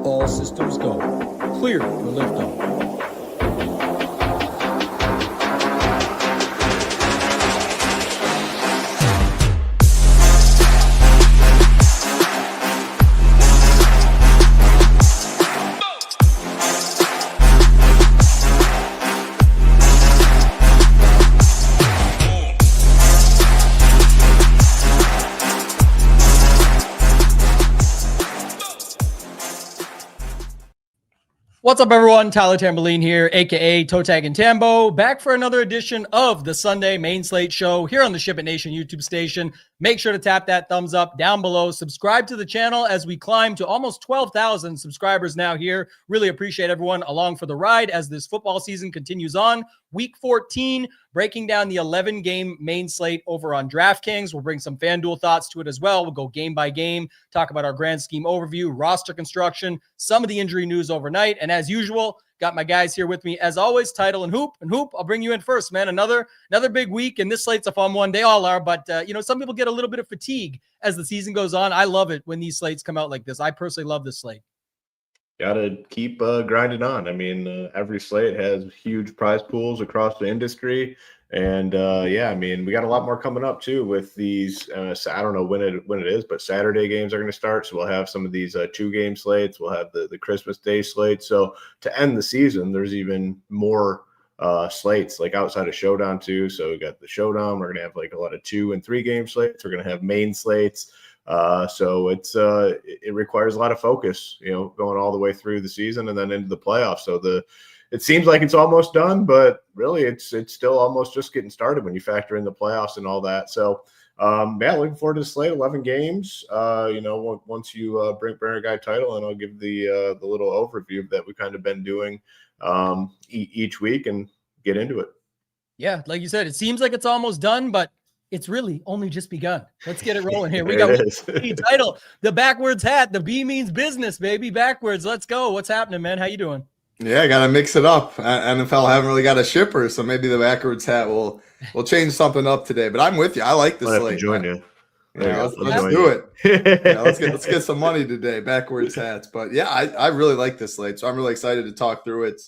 All systems go. Clear for liftoff. What's up, everyone? Tyler Tamboline here, aka ToeTagginTambo, back for another edition of the Sunday Main Slate Show here on the Ship It Nation YouTube station. Make sure to tap that thumbs up down below. Subscribe to the channel as we climb to almost 12,000 subscribers now here. Really appreciate everyone along for the ride as this football season continues on. Week 14, breaking down the 11-game main slate over on DraftKings. We'll bring some FanDuel thoughts to it as well. We'll go game by game, talk about our grand scheme overview, roster construction, some of the injury news overnight. And as usual, got my guys here with me, as always, Title and Hoop. And Hoop, I'll bring you in first, man. Another big week, and this slate's a fun one. They all are, but, some people get a little bit of fatigue as the season goes on. I love it when these slates come out like this. I personally love this slate. Got to keep grinding on. I mean, every slate has huge prize pools across the industry. And we got a lot more coming up too with these. I don't know when it is, but Saturday games are going to start. So we'll have some of these 2-game slates. We'll have the Christmas Day slate. So to end the season, there's even more slates like outside of Showdown too. So we got the Showdown. We're going to have like a lot of 2- and 3-game slates. We're going to have main slates. So it requires a lot of focus, going all the way through the season and then into the playoffs. So it seems like it's almost done, but really it's still almost just getting started when you factor in the playoffs and all that. So, looking forward to the slate, 11 games. Once you bring a guy Title, and I'll give the little overview that we've kind of been doing each week and get into it. Yeah, like you said, it seems like it's almost done, but it's really only just begun. Let's get it rolling here. We got Title, the backwards hat. The B means business, baby. Backwards. Let's go. What's happening, man? How you doing? Yeah, got to mix it up. NFL haven't really got a shipper, so maybe the backwards hat will change something up today. But I'm with you. I like this slate. Join you. Yeah, let's do it. Yeah, let's get some money today. Backwards hats. But yeah, I really like this slate, so I'm really excited to talk through it.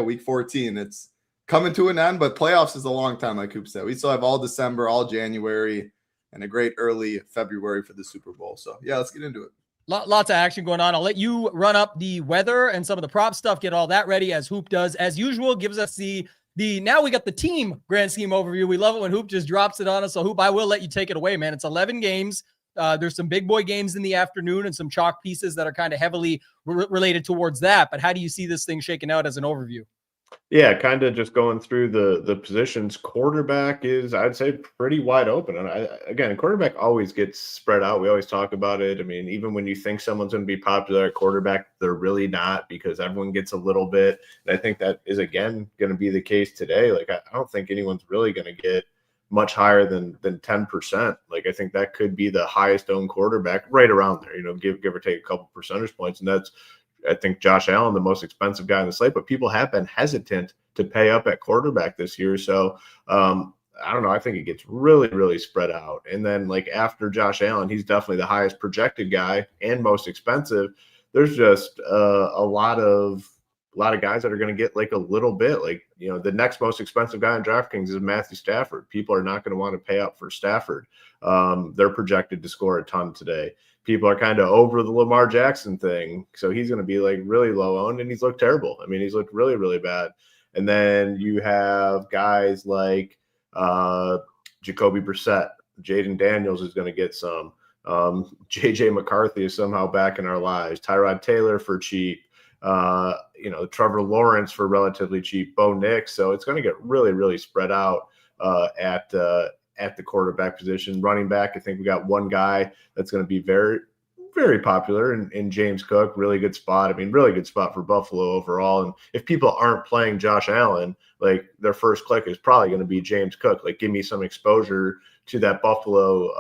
Week 14. It's coming to an end, but playoffs is a long time, like Coop said. We still have all December, all January, and a great early February for the Super Bowl. So yeah, let's get into it. Lots of action going on. I'll let you run up the weather and some of the prop stuff, get all that ready as Hoop does. As usual, gives us the now we got the team grand scheme overview. We love it when Hoop just drops it on us. So Hoop, I will let you take it away, man. It's 11 games. There's some big boy games in the afternoon and some chalk pieces that are kind of heavily related towards that. But how do you see this thing shaking out as an overview? Yeah, kind of just going through the positions. Quarterback is, I'd say, pretty wide open. And quarterback always gets spread out. We always talk about it. I mean, even when you think someone's going to be popular at quarterback, they're really not, because everyone gets a little bit. And I think that is, again, going to be the case today. Like, I don't think anyone's really going to get much higher than 10%. Like, I think that could be the highest owned quarterback right around there, give or take a couple percentage points. And that's, I think, Josh Allen, the most expensive guy in the slate, but people have been hesitant to pay up at quarterback this year. So I don't know. I think it gets really, really spread out. And then, like, after Josh Allen, he's definitely the highest projected guy and most expensive. There's just a lot of guys that are going to get like a little bit. Like, the next most expensive guy in DraftKings is Matthew Stafford. People are not going to want to pay up for Stafford. They're projected to score a ton today. People are kind of over the Lamar Jackson thing. So he's going to be like really low owned, and he's looked terrible. I mean, he's looked really, really bad. And then you have guys like Jacoby Brissett. Jaden Daniels is going to get some. J.J. McCarthy is somehow back in our lives. Tyrod Taylor for cheap. Trevor Lawrence for relatively cheap. Bo Nix. So it's going to get really, really spread out at the quarterback position. Running back, I think we got one guy that's going to be very, very popular in James Cook. Really good spot. I mean, really good spot for Buffalo overall. And if people aren't playing Josh Allen, like, their first click is probably going to be James Cook. Like, give me some exposure to that Buffalo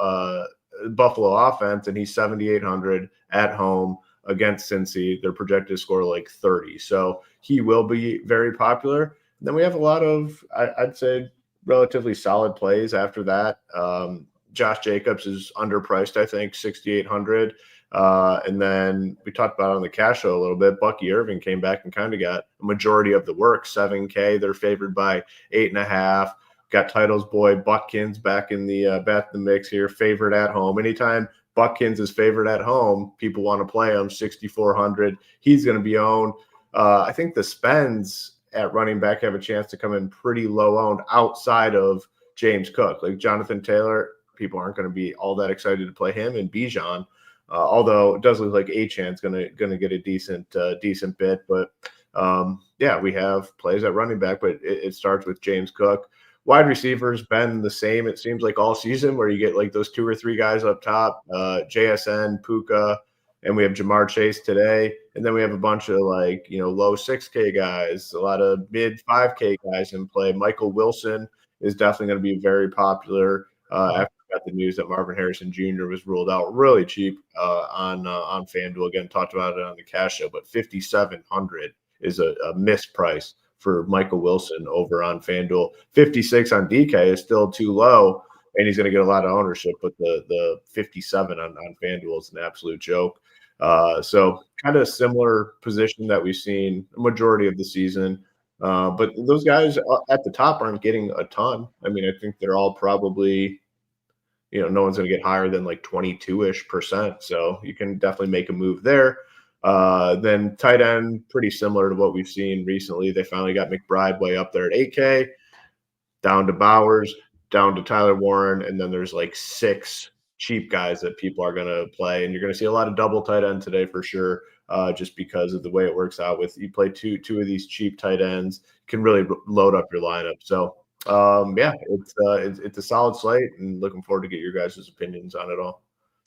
offense. And he's 7,800 at home against Cincy. They're projected to score like 30. So he will be very popular. And then we have a lot of, I'd say, relatively solid plays after that. Josh Jacobs is underpriced, I think, 6,800. And then we talked about it on the cash show a little bit. Bucky Irving came back and kind of got a majority of the work, 7K. They're favored by 8.5. Got titles boy Buckins back in the mix here, favorite at home. Anytime Buckins is favored at home, people want to play him. 6,400. He's going to be owned. I think the spends at running back have a chance to come in pretty low owned outside of James Cook. Like Jonathan Taylor, people aren't going to be all that excited to play him, and Bijan. Although it does look like Achan's gonna get a decent bit, but yeah, we have plays at running back, but it starts with James Cook. Wide receivers been the same, it seems like all season, where you get like those 2 or 3 guys up top, JSN, Puka, and we have Jamar Chase today, and then we have a bunch of like low 6K guys, a lot of mid 5K guys in play. Michael Wilson is definitely going to be very popular after got the news that Marvin Harrison Jr. was ruled out really cheap on FanDuel. Again, talked about it on the cash show, but 5,700 is a misprice for Michael Wilson over on FanDuel. 56 on DK is still too low, and he's going to get a lot of ownership, but the 57 on FanDuel is an absolute joke. So kind of similar position that we've seen a majority of the season. But those guys at the top aren't getting a ton. I mean, I think they're all probably, no one's going to get higher than like 22%. So you can definitely make a move there. Then tight end, pretty similar to what we've seen recently. They finally got McBride way up there at 8K, down to Bowers, down to Tyler Warren, and then there's like 6 cheap guys that people are going to play. And you're going to see a lot of double tight end today for sure, just because of the way it works out with you play two of these cheap tight ends, can really load up your lineup. So yeah, it's a solid slate, and looking forward to get your guys' opinions on it all.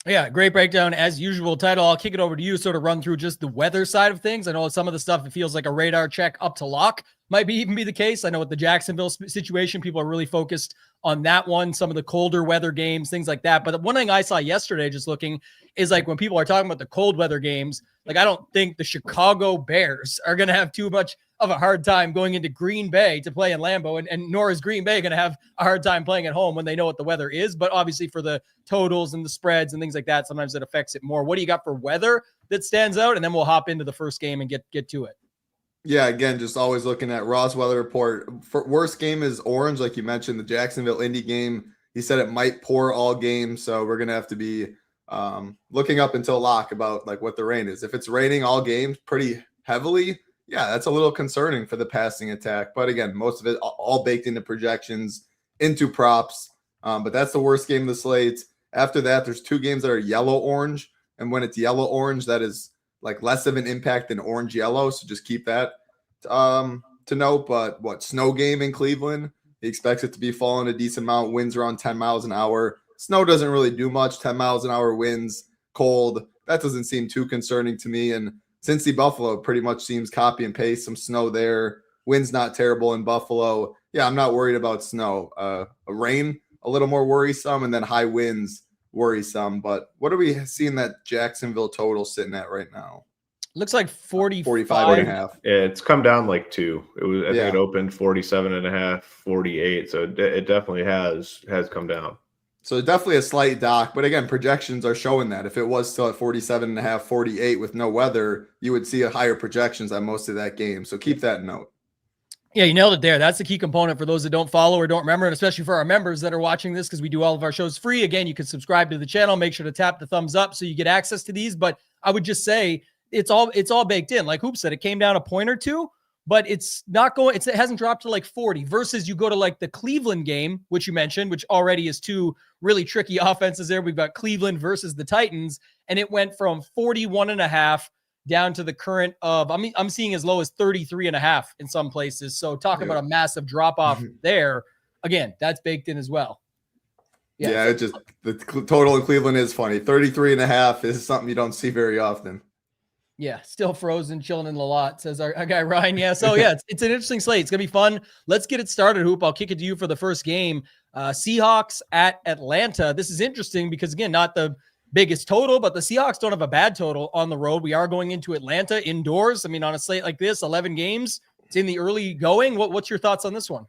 Yeah, great breakdown as usual. Title, I'll kick it over to you, sort of run through just the weather side of things. I know some of the stuff, it feels like a radar check up to lock might even be the case. I know with the Jacksonville situation, people are really focused on that one, some of the colder weather games, things like that. But one thing I saw yesterday just looking is like when people are talking about the cold weather games, like I don't think the Chicago Bears are going to have too much of a hard time going into Green Bay to play in Lambeau, and nor is Green Bay going to have a hard time playing at home when they know what the weather is. But obviously for the totals and the spreads and things like that, sometimes it affects it more. What do you got for weather that stands out? And then we'll hop into the first game and get to it. Yeah, again, just always looking at Raw's weather report. Worst game is orange, like you mentioned, the Jacksonville Indy game. He said it might pour all game, so we're going to have to be looking up until lock about like what the rain is. If it's raining all game pretty heavily, yeah, that's a little concerning for the passing attack. But again, most of it all baked into projections, into props. But that's the worst game of the slate. After that, there's 2 games that are yellow-orange. And when it's yellow-orange, that is like less of an impact than orange-yellow. So just keep that to note. But snow game in Cleveland, he expects it to be falling a decent amount, winds around 10 miles an hour. Snow doesn't really do much, 10 miles an hour winds, cold. That doesn't seem too concerning to me. And Cincy Buffalo pretty much seems copy and paste, some snow there. Wind's not terrible in Buffalo. Yeah, I'm not worried about snow. Rain, a little more worrisome, and then high winds, worrisome. But what are we seeing that Jacksonville total sitting at right now? Looks like 45 and a half. Yeah, it's come down like 2. It was, I think it opened 47 and a half, 48. So it definitely has come down. So definitely a slight dock, but again, projections are showing that if it was still at 47 and a half, 48 with no weather, you would see a higher projections on most of that game. So keep that in note. Yeah, you nailed it there. That's the key component for those that don't follow or don't remember, and especially for our members that are watching this, because we do all of our shows free. Again, you can subscribe to the channel. Make sure to tap the thumbs up so you get access to these. But I would just say it's all baked in. Like Hoop said, it came down a point or two, but it's not going. It hasn't dropped to like 40. Versus you go to like the Cleveland game, which you mentioned, which already is 2 really tricky offenses there. We've got Cleveland versus the Titans, and it went from 41 and a half down to the current of, I'm seeing as low as 33 and a half in some places. So talk about a massive drop off there. Again, that's baked in as well. Yeah, it just, the total in Cleveland is funny. 33 and a half is something you don't see very often. Yeah, still frozen, chilling in the lot, says our guy Ryan. Yeah, so yeah, it's an interesting slate. It's going to be fun. Let's get it started, Hoop. I'll kick it to you for the first game. Seahawks at Atlanta. This is interesting because, again, not the biggest total, but the Seahawks don't have a bad total on the road. We are going into Atlanta indoors. I mean, on a slate like this, 11 games, it's in the early going. What's your thoughts on this one?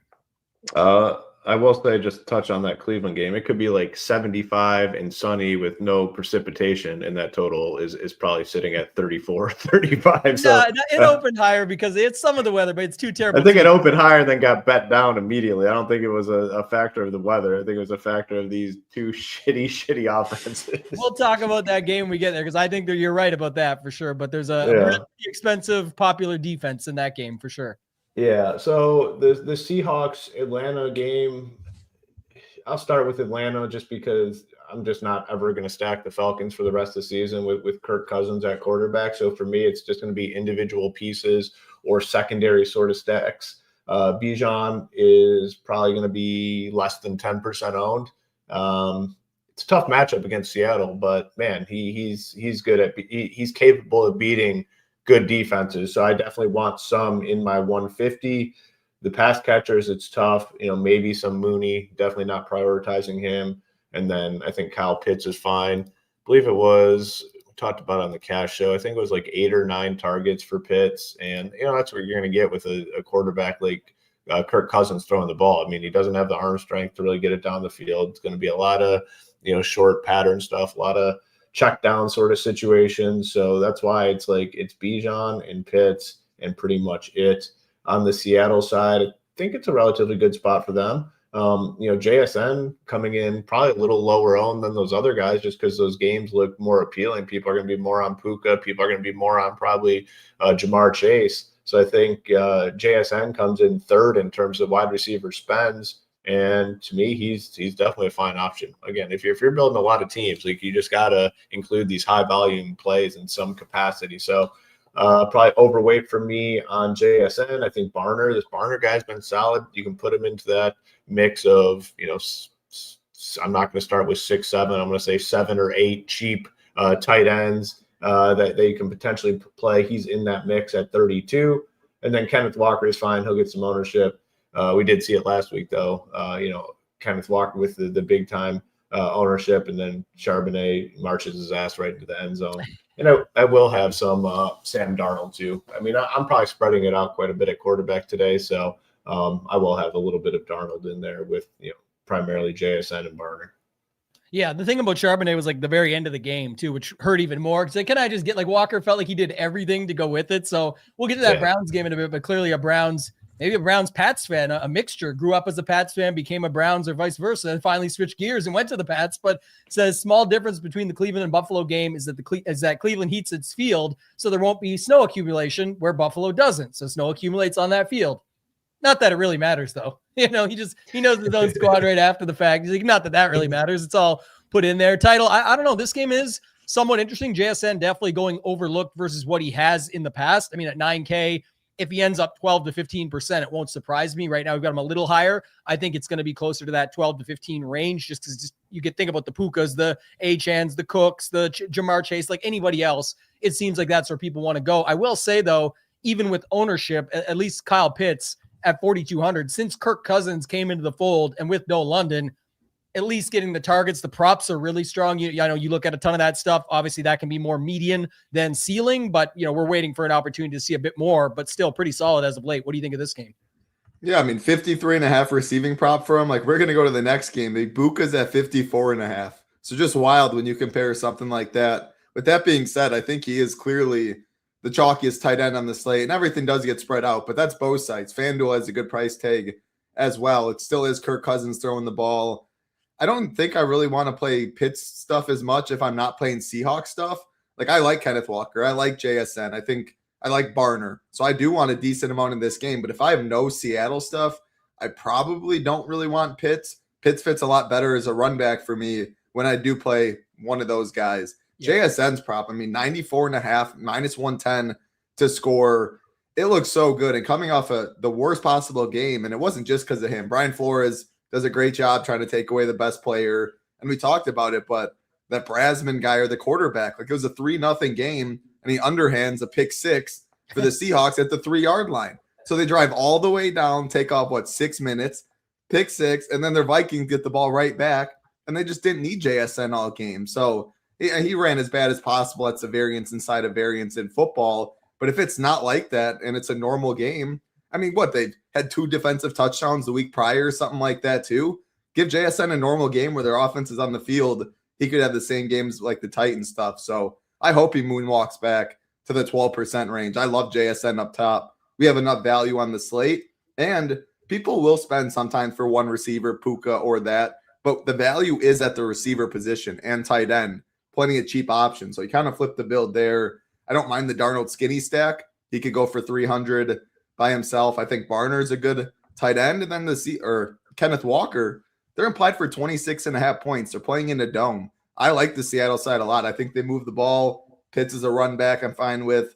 I will say, just touch on that Cleveland game. It could be like 75 and sunny with no precipitation, and that total is probably sitting at 34, 35. So it opened higher because it's some of the weather, but it's too terrible. I think it opened higher, then got bet down immediately. I don't think it was a factor of the weather. I think it was a factor of these two shitty offenses. We'll talk about that game when we get there, because I think that you're right about that for sure. But there's a really expensive, popular defense in that game for sure. Yeah, so the Seahawks Atlanta game, I'll start with Atlanta just because I'm just not ever going to stack the Falcons for the rest of the season with Kirk Cousins at quarterback. So for me, it's just going to be individual pieces or secondary sort of stacks. Bijan is probably going to be less than 10% owned. It's a tough matchup against Seattle, but man, he's good at he's capable of beating good defenses. So I definitely want some in my 150. The pass catchers, it's tough. Maybe some Mooney, definitely not prioritizing him. And then I think Kyle Pitts is fine. I believe it was, we talked about on the cash show, I think it was like 8 or 9 targets for Pitts. And, that's what you're going to get with a quarterback like Kirk Cousins throwing the ball. I mean, he doesn't have the arm strength to really get it down the field. It's going to be a lot of, short pattern stuff, a lot of check down sort of situations. So that's why it's Bijan and Pitts and pretty much it. On the Seattle side, I think it's a relatively good spot for them. JSN coming in probably a little lower owned than those other guys just because those games look more appealing. People are going to be more on Puka. People are going to be more on probably Jamar Chase. So I think JSN comes in third in terms of wide receiver spends. And to me, he's definitely a fine option. Again, if you're building a lot of teams, you just got to include these high volume plays in some capacity. So probably overweight for me on JSN. I think this Barner guy's been solid. You can put him into that mix of, I'm not going to start with 6, 7. I'm going to say 7 or 8 cheap tight ends that they can potentially play. He's in that mix at 32. And then Kenneth Walker is fine. He'll get some ownership. We did see it last week, though. Kenneth Walker with the big time ownership, and then Charbonnet marches his ass right into the end zone. And I will have some Sam Darnold too. I mean, I'm probably spreading it out quite a bit at quarterback today, so I will have a little bit of Darnold in there with primarily JSN and Barner. Yeah, the thing about Charbonnet was the very end of the game too, which hurt even more. Because can I just get Walker felt like he did everything to go with it. So we'll get to that Browns game in a bit, but clearly maybe a Browns Pats fan, a mixture, grew up as a Pats fan, became a Browns or vice versa, and finally switched gears and went to the Pats. But says small difference between the Cleveland and Buffalo game is that Cleveland heats its field, so there won't be snow accumulation where Buffalo doesn't. So snow accumulates on that field. Not that it really matters, though. He knows his own squad right after the fact. He's not that really matters. It's all put in there. Title, I don't know. This game is somewhat interesting. JSN definitely going overlooked versus what he has in the past. I mean, at 9K, if he ends up 12 to 15%, it won't surprise me. Right now, we've got him a little higher. I think it's going to be closer to that 12 to 15 range, just because you could think about the Pukas, the Achans, the Cooks, the Jamar Chase, like anybody else. It seems like that's where people want to go. I will say, though, even with ownership, at least Kyle Pitts at 4,200, since Kirk Cousins came into the fold and with no London, at least getting the targets, the props are really strong. I know you look at a ton of that stuff. Obviously, that can be more median than ceiling, but we're waiting for an opportunity to see a bit more, but still pretty solid as of late. What do you think of this game? Yeah, I mean, 53.5 receiving prop for him. We're going to go to the next game. Buka's at 54.5. So just wild when you compare something like that. With that being said, I think he is clearly the chalkiest tight end on the slate, and everything does get spread out, but that's both sides. FanDuel has a good price tag as well. It still is Kirk Cousins throwing the ball. I don't think I really want to play Pitts stuff as much if I'm not playing Seahawks stuff. I like Kenneth Walker. I like JSN. I think I like Barner. So I do want a decent amount in this game, but if I have no Seattle stuff, I probably don't really want Pitts. Pitts fits a lot better as a run back for me when I do play one of those guys. Yeah. JSN's prop, 94.5, minus 110 to score. It looks so good. And coming off the worst possible game, and it wasn't just because of him. Brian Flores does a great job trying to take away the best player. And we talked about it, but that Brasman guy or the quarterback, it was a 3-0 game, and he underhands a pick 6 for the Seahawks at the 3-yard line. So they drive all the way down, take off, 6 minutes, pick 6, and then their Vikings get the ball right back, and they just didn't need JSN all game. So he ran as bad as possible. That's a variance inside a variance in football. But if it's not like that and it's a normal game, I mean, what, they had 2 defensive touchdowns the week prior or something like that too. Give JSN a normal game where their offense is on the field. He could have the same games like the Titans stuff. So I hope he moonwalks back to the 12% range. I love JSN up top. We have enough value on the slate, and people will spend sometimes for one receiver, Puka or that, but the value is at the receiver position and tight end. Plenty of cheap options. So you kind of flip the build there. I don't mind the Darnold skinny stack. He could go for 300 by himself. I think Barner's a good tight end. And then Kenneth Walker, they're implied for 26.5 points. They're playing in a dome. I like the Seattle side a lot. I think they move the ball. Pitts is a run back I'm fine with.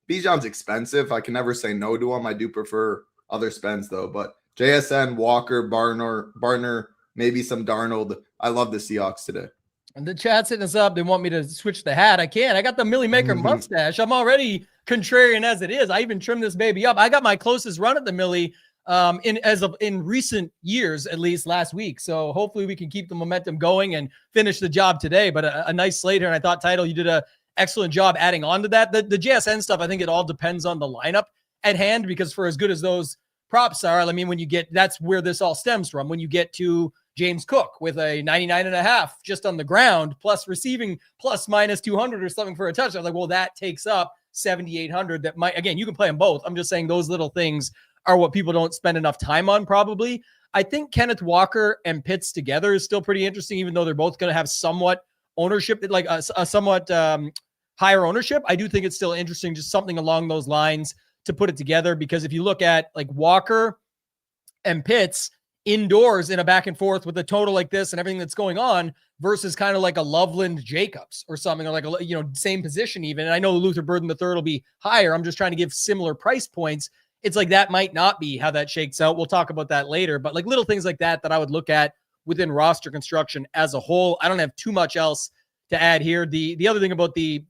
Bijan's expensive. I can never say no to him. I do prefer other spends though. But JSN, Walker, Barner, maybe some Darnold. I love the Seahawks today. And the chat's hitting us up. They want me to switch the hat. I can't. I got the Millie Maker mustache. I'm already contrarian as it is. I even trimmed this baby up. I got my closest run at the Millie in recent years, at least last week. So hopefully we can keep the momentum going and finish the job today. But a nice slate here. And I thought, Title, you did a excellent job adding on to that. The JSN stuff, I think it all depends on the lineup at hand, because for as good as those props are, I mean, that's where this all stems from. When you get to James Cook with a 99.5 just on the ground, plus receiving plus minus 200 or something for a touchdown, like, well, that takes up 7,800. That might, again, you can play them both. I'm just saying those little things are what people don't spend enough time on probably. I think Kenneth Walker and Pitts together is still pretty interesting, even though they're both going to have somewhat ownership, like a somewhat higher ownership. I do think it's still interesting, just something along those lines to put it together, because if you look at like Walker and Pitts indoors in a back and forth with a total like this and everything that's going on versus kind of like a Loveland Jacobs or something, or like a, same position even. And I know Luther Burden III will be higher. I'm just trying to give similar price points. It's like that might not be how that shakes out. We'll talk about that later, but like little things like that I would look at within roster construction as a whole. I don't have too much else to add here. The other thing about the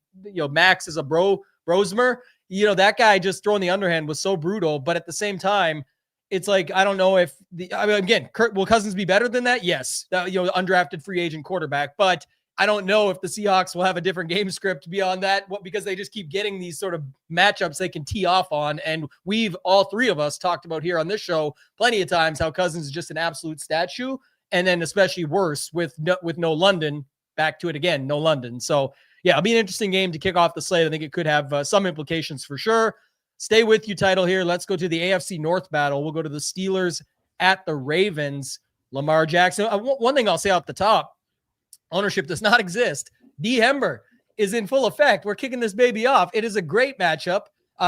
Max is a Brosmer, that guy just throwing the underhand was so brutal, but at the same time, it's like, I don't know if again, will Cousins be better than that? Yes. Undrafted free agent quarterback, but I don't know if the Seahawks will have a different game script beyond that, because they just keep getting these sort of matchups they can tee off on. And we've, all three of us, talked about here on this show plenty of times how Cousins is just an absolute statue. And then especially worse with no London. Back to it again, no London. So yeah, it'll be an interesting game to kick off the slate. I think it could have some implications for sure. Stay with you, Title here. Let's go to the AFC North battle. We'll go to the Steelers at the Ravens. Lamar Jackson. One thing I'll say off the top, ownership does not exist. D. Hember is in full effect. We're kicking this baby off. It is a great matchup.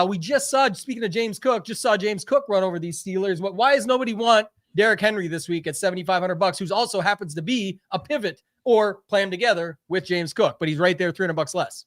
We just saw, speaking of James Cook, James Cook run over these Steelers. Why does nobody want Derrick Henry this week at $7,500, who's also happens to be a pivot, or play him together with James Cook, but he's right there, $300 less?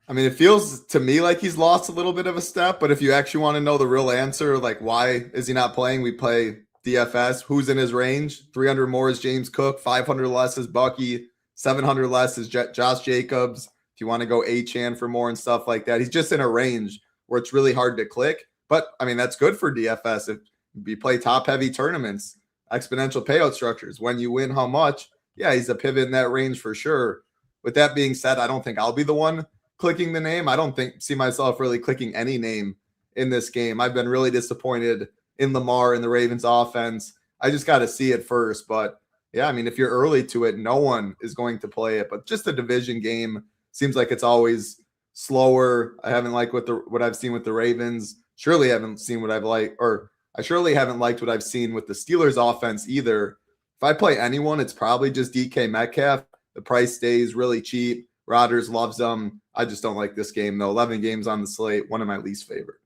I mean, it feels to me like he's lost a little bit of a step, but if you actually want to know the real answer, like why is he not playing? We play DFS. Who's in his range? 300 more is James Cook, 500 less is Bucky, 700 less is Josh Jacobs. If you want to go A-Chan for more and stuff like that, he's just in a range where it's really hard to click. But I mean, that's good for DFS. If you play top-heavy tournaments, exponential payout structures, when you win, how much? Yeah, he's a pivot in that range for sure. With that being said, I don't think I'll be the one clicking the name. I don't see myself really clicking any name in this game. I've been really disappointed in Lamar and the Ravens offense. I just got to see it first. But yeah, I mean, if you're early to it, no one is going to play it. But just a division game seems like it's always slower. I haven't liked what I've seen with the Ravens. Surely haven't seen what I've liked, or I surely haven't liked what I've seen with the Steelers offense either. If I play anyone, it's probably just DK Metcalf. The price stays really cheap. Rodgers loves them. I just don't like this game, though. 11 games on the slate, one of my least favorite.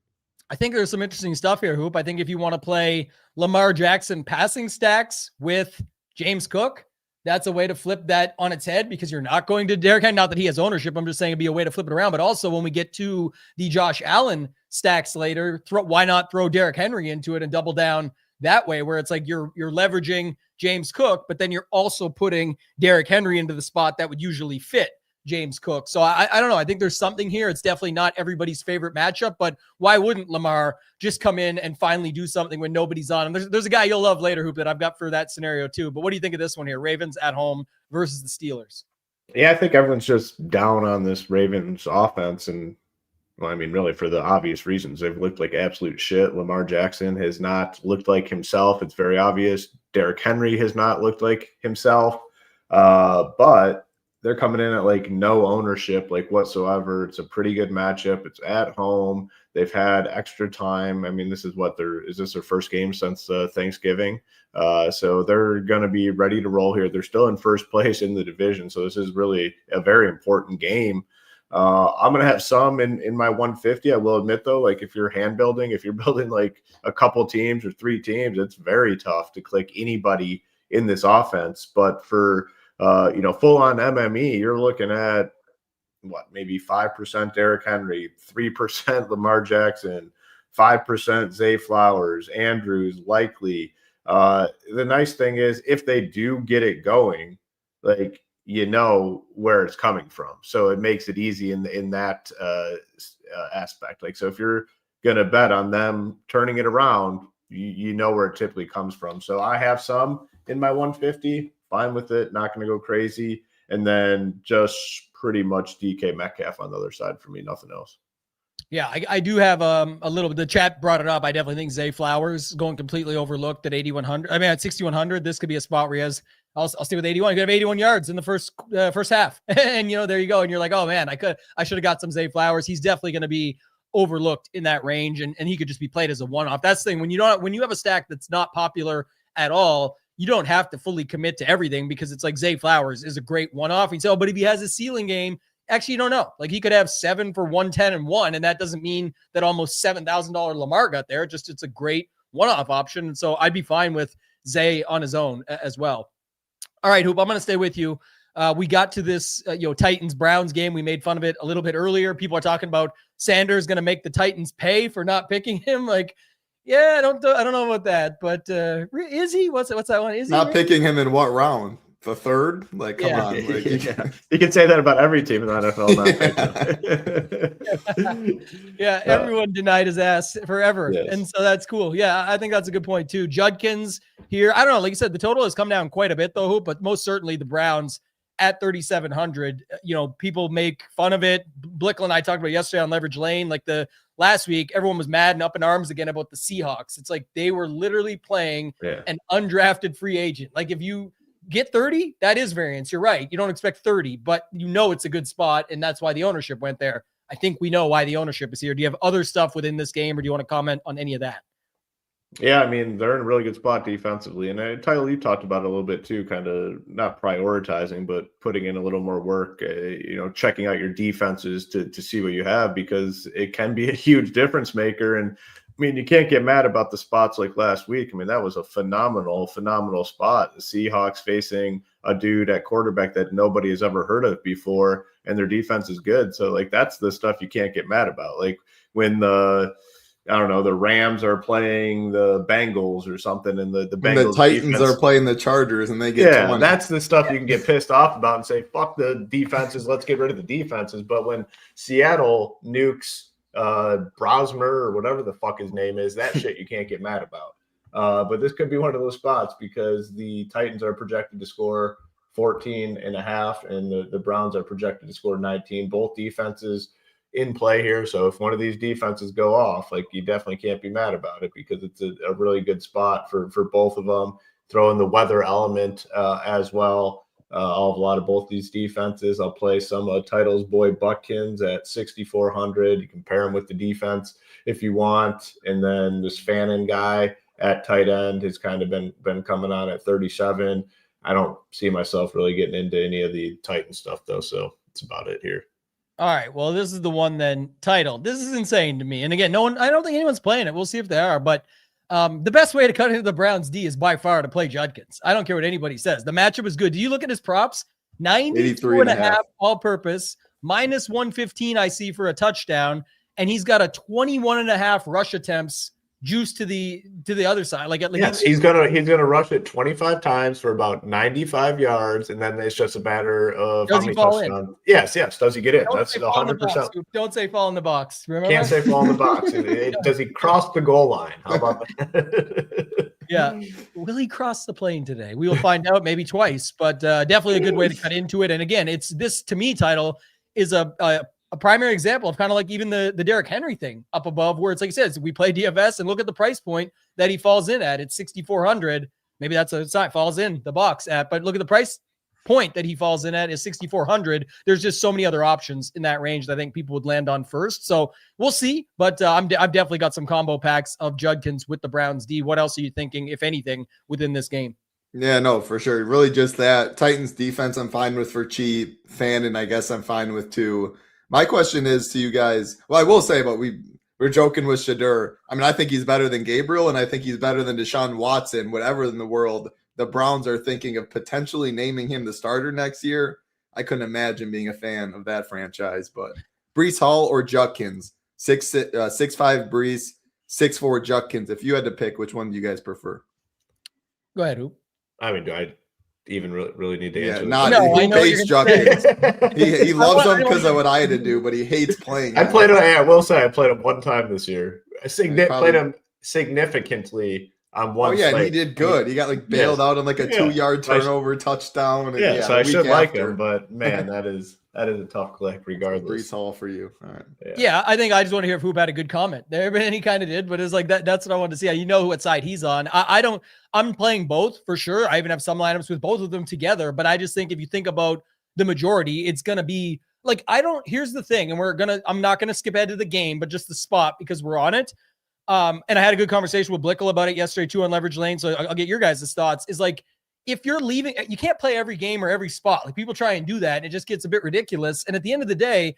I think there's some interesting stuff here, Hoop. I think if you want to play Lamar Jackson passing stacks with James Cook, that's a way to flip that on its head, because you're not going to Derrick Henry. Not that he has ownership. I'm just saying it'd be a way to flip it around. But also when we get to the Josh Allen stacks later, why not throw Derrick Henry into it and double down that way, where it's like you're leveraging James Cook, but then you're also putting Derrick Henry into the spot that would usually fit James Cook. So I don't know. I think there's something here. It's definitely not everybody's favorite matchup, but why wouldn't Lamar just come in and finally do something when nobody's on him? There's a guy you'll love later, Hoop, that I've got for that scenario too. But what do you think of this one here? Ravens at home versus the Steelers. Yeah, I think everyone's just down on this Ravens offense, and Well, I mean, really, for the obvious reasons. They've looked like absolute shit. Lamar Jackson has not looked like himself. It's very obvious. Derrick Henry has not looked like himself. But they're coming in at like no ownership, like whatsoever. It's a pretty good matchup. It's at home. They've had extra time. I mean, this is their first game since Thanksgiving. So they're going to be ready to roll here. They're still in first place in the division. So this is really a very important game. I'm going to have some in my 150. I will admit, though, like if you're if you're building like a couple teams or 3 teams, it's very tough to click anybody in this offense. But for, full on MME, you're looking at maybe 5% Derrick Henry, 3% Lamar Jackson, 5% Zay Flowers, Andrews, likely. The nice thing is if they do get it going, like, where it's coming from. So it makes it easy in that aspect. Like, so if you're going to bet on them turning it around, you know where it typically comes from. So I have some in my 150, fine with it, not going to go crazy. And then just pretty much DK Metcalf on the other side for me, nothing else. Yeah, I do have a little bit. The chat brought it up. I definitely think Zay Flowers going completely overlooked at 8,100. I mean, at 6,100, this could be a spot where he has. I'll stay with 81. You could have 81 yards in the first half, and there you go. And you're like, oh man, I should have got some Zay Flowers. He's definitely going to be overlooked in that range, and he could just be played as a one-off. That's the thing when you have a stack that's not popular at all. You don't have to fully commit to everything because it's like Zay Flowers is a great one-off. But if he has a ceiling game. Actually, you don't know. Like he could have 7 for 110 and 1, and that doesn't mean that almost $7,000 Lamar got there. Just it's a great one-off option. And so I'd be fine with Zay on his own as well. All right, Hoop, I'm going to stay with you. We got to this Titans-Browns game. We made fun of it a little bit earlier. People are talking about Sanders going to make the Titans pay for not picking him. Like, yeah, I don't know about that, but is he? What's that one? Is not he picking him in what round? The third? Like, come on. Like, You can say that about every team in the NFL. Yeah, everyone denied his ass forever. Yes. And so that's cool. Yeah, I think that's a good point too. Judkins here. I don't know. Like you said, the total has come down quite a bit though, Hoop, but most certainly the Browns at 3,700. People make fun of it. Blickle and I talked about yesterday on Leverage Lane. Like the last week, everyone was mad and up in arms again about the Seahawks. It's like they were literally playing an undrafted free agent. Like if you get 30, that is variance. You're right. You don't expect 30, but it's a good spot, and that's why the ownership went there. I think we know why the ownership is here. Do you have other stuff within this game, or do you want to comment on any of that? Yeah, I mean, they're in a really good spot defensively. And Tyler, you talked about it a little bit too, kind of not prioritizing, but putting in a little more work, checking out your defenses to see what you have, because it can be a huge difference maker. And I mean, you can't get mad about the spots like last week. I mean, that was a phenomenal spot. The Seahawks facing a dude at quarterback that nobody has ever heard of before, and their defense is good. So, like, that's the stuff you can't get mad about. Like when the Rams are playing the Bengals or something, and the Bengals Titans are playing the Chargers, and they get 20. That's the stuff you can get pissed off about and say, fuck the defenses, let's get rid of the defenses. But when Seattle nukes Brosmer or whatever the fuck his name is, that shit you can't get mad about. But this could be one of those spots because the Titans are projected to score 14.5 and the Browns are projected to score 19. Both defenses in play here. So if one of these defenses go off, like, you definitely can't be mad about it because it's a really good spot for both of them. Throw in the weather element as well. I'll have a lot of both these defenses. I'll play some Titles boy Buckins at 6,400. You can pair him with the defense if you want. And then this Fannin guy at tight end has kind of been coming on at 37. I don't see myself really getting into any of the Titan stuff though. So that's about it here. All right. Well, this is the one then titled. This is insane to me. And again, I don't think anyone's playing it. We'll see if they are, but the best way to cut into the Browns D is by far to play Judkins. I don't care what anybody says. The matchup is good. Do you look at his props? 92.5 all purpose, minus 115 I see for a touchdown. And he's got a 21.5 rush attempts juice to the other side. Like yes, he's gonna rush it 25 times for about 95 yards, and then it's just a matter of does how many touchdowns. Yes. Does he get in? That's 100%. Don't say fall in the box. Remember? Can't say fall in the box. Does he cross the goal line? How about that? Yeah. Will he cross the plane today? We will find out, maybe twice, but definitely a good way to cut into it. And again, it's this to me title is a a primary example of kind of like even the Derrick Henry thing up above, where it's like you said, we play DFS and look at the price point that he falls in at. It's 6,400. Maybe that's a sign, falls in the box at, but look at the price point that he falls in at is 6,400. There's just so many other options in that range that I think people would land on first. So we'll see, but I've definitely got some combo packs of Judkins with the Browns D. What else are you thinking, if anything, within this game? Yeah, no, for sure. Really just that. Titans defense I'm fine with for cheap. And I guess I'm fine with too. My question is to you guys, well, I will say, but we're joking with Shadur. I mean, I think he's better than Gabriel, and I think he's better than Deshaun Watson, whatever in the world the Browns are thinking of potentially naming him the starter next year. I couldn't imagine being a fan of that franchise. But Breece Hall or Judkins? 6'5" Breece, 6'4" Judkins. If you had to pick, which one do you guys prefer? Go ahead, Hoop. I mean, do I even really need to answer this? No, he hates Judkins. he loves him because of what I had to do, but he hates playing. I played him. I will say I played him one time this year. Played him significantly on one. Oh yeah, slate. and he did good. He got like bailed out on like a 2-yard turnover touchdown. And, so I should like him, but man, that is a tough click regardless. Breece Hall for you. All right. Yeah, I think I just want to hear if Hoop had a good comment there, and he kind of did, but it's like that's what I wanted to see. You know what side he's on. I'm playing both for sure. I even have some lineups with both of them together, but I just think if you think about the majority, it's going to be like, here's the thing, and I'm not going to skip ahead to the game, but just the spot because we're on it. And I had a good conversation with Blickle about it yesterday too on Leverage Lane. So I'll get your guys' thoughts. Is like, if you're leaving, you can't play every game or every spot. Like people try and do that, and it just gets a bit ridiculous. And at the end of the day,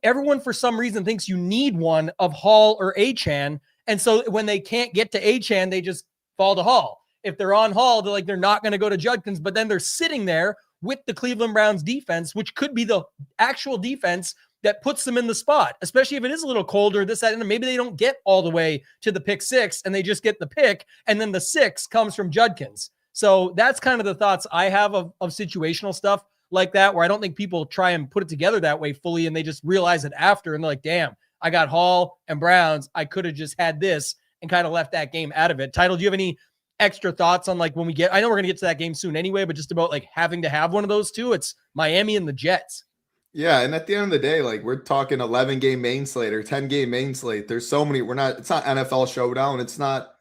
everyone for some reason thinks you need one of Hall or Achane, and so when they can't get to Achane, they just fall to Hall. If they're on Hall, they're not going to go to Judkins, but then they're sitting there with the Cleveland Browns defense, which could be the actual defense that puts them in the spot, especially if it is a little colder, this, that, and maybe they don't get all the way to the pick 6 and they just get the pick, and then the 6 comes from Judkins. So that's kind of the thoughts I have of situational stuff like that, where I don't think people try and put it together that way fully, and they just realize it after, and they're like, damn, I got Hall and Browns. I could have just had this and kind of left that game out of it. Title, do you have any extra thoughts on like when we get, I know we're going to get to that game soon anyway, but just about like having to have one of those two? It's Miami and the Jets. Yeah, and at the end of the day, like we're talking 11-game main slate or 10-game main slate. There's so many. It's not NFL Showdown. It's not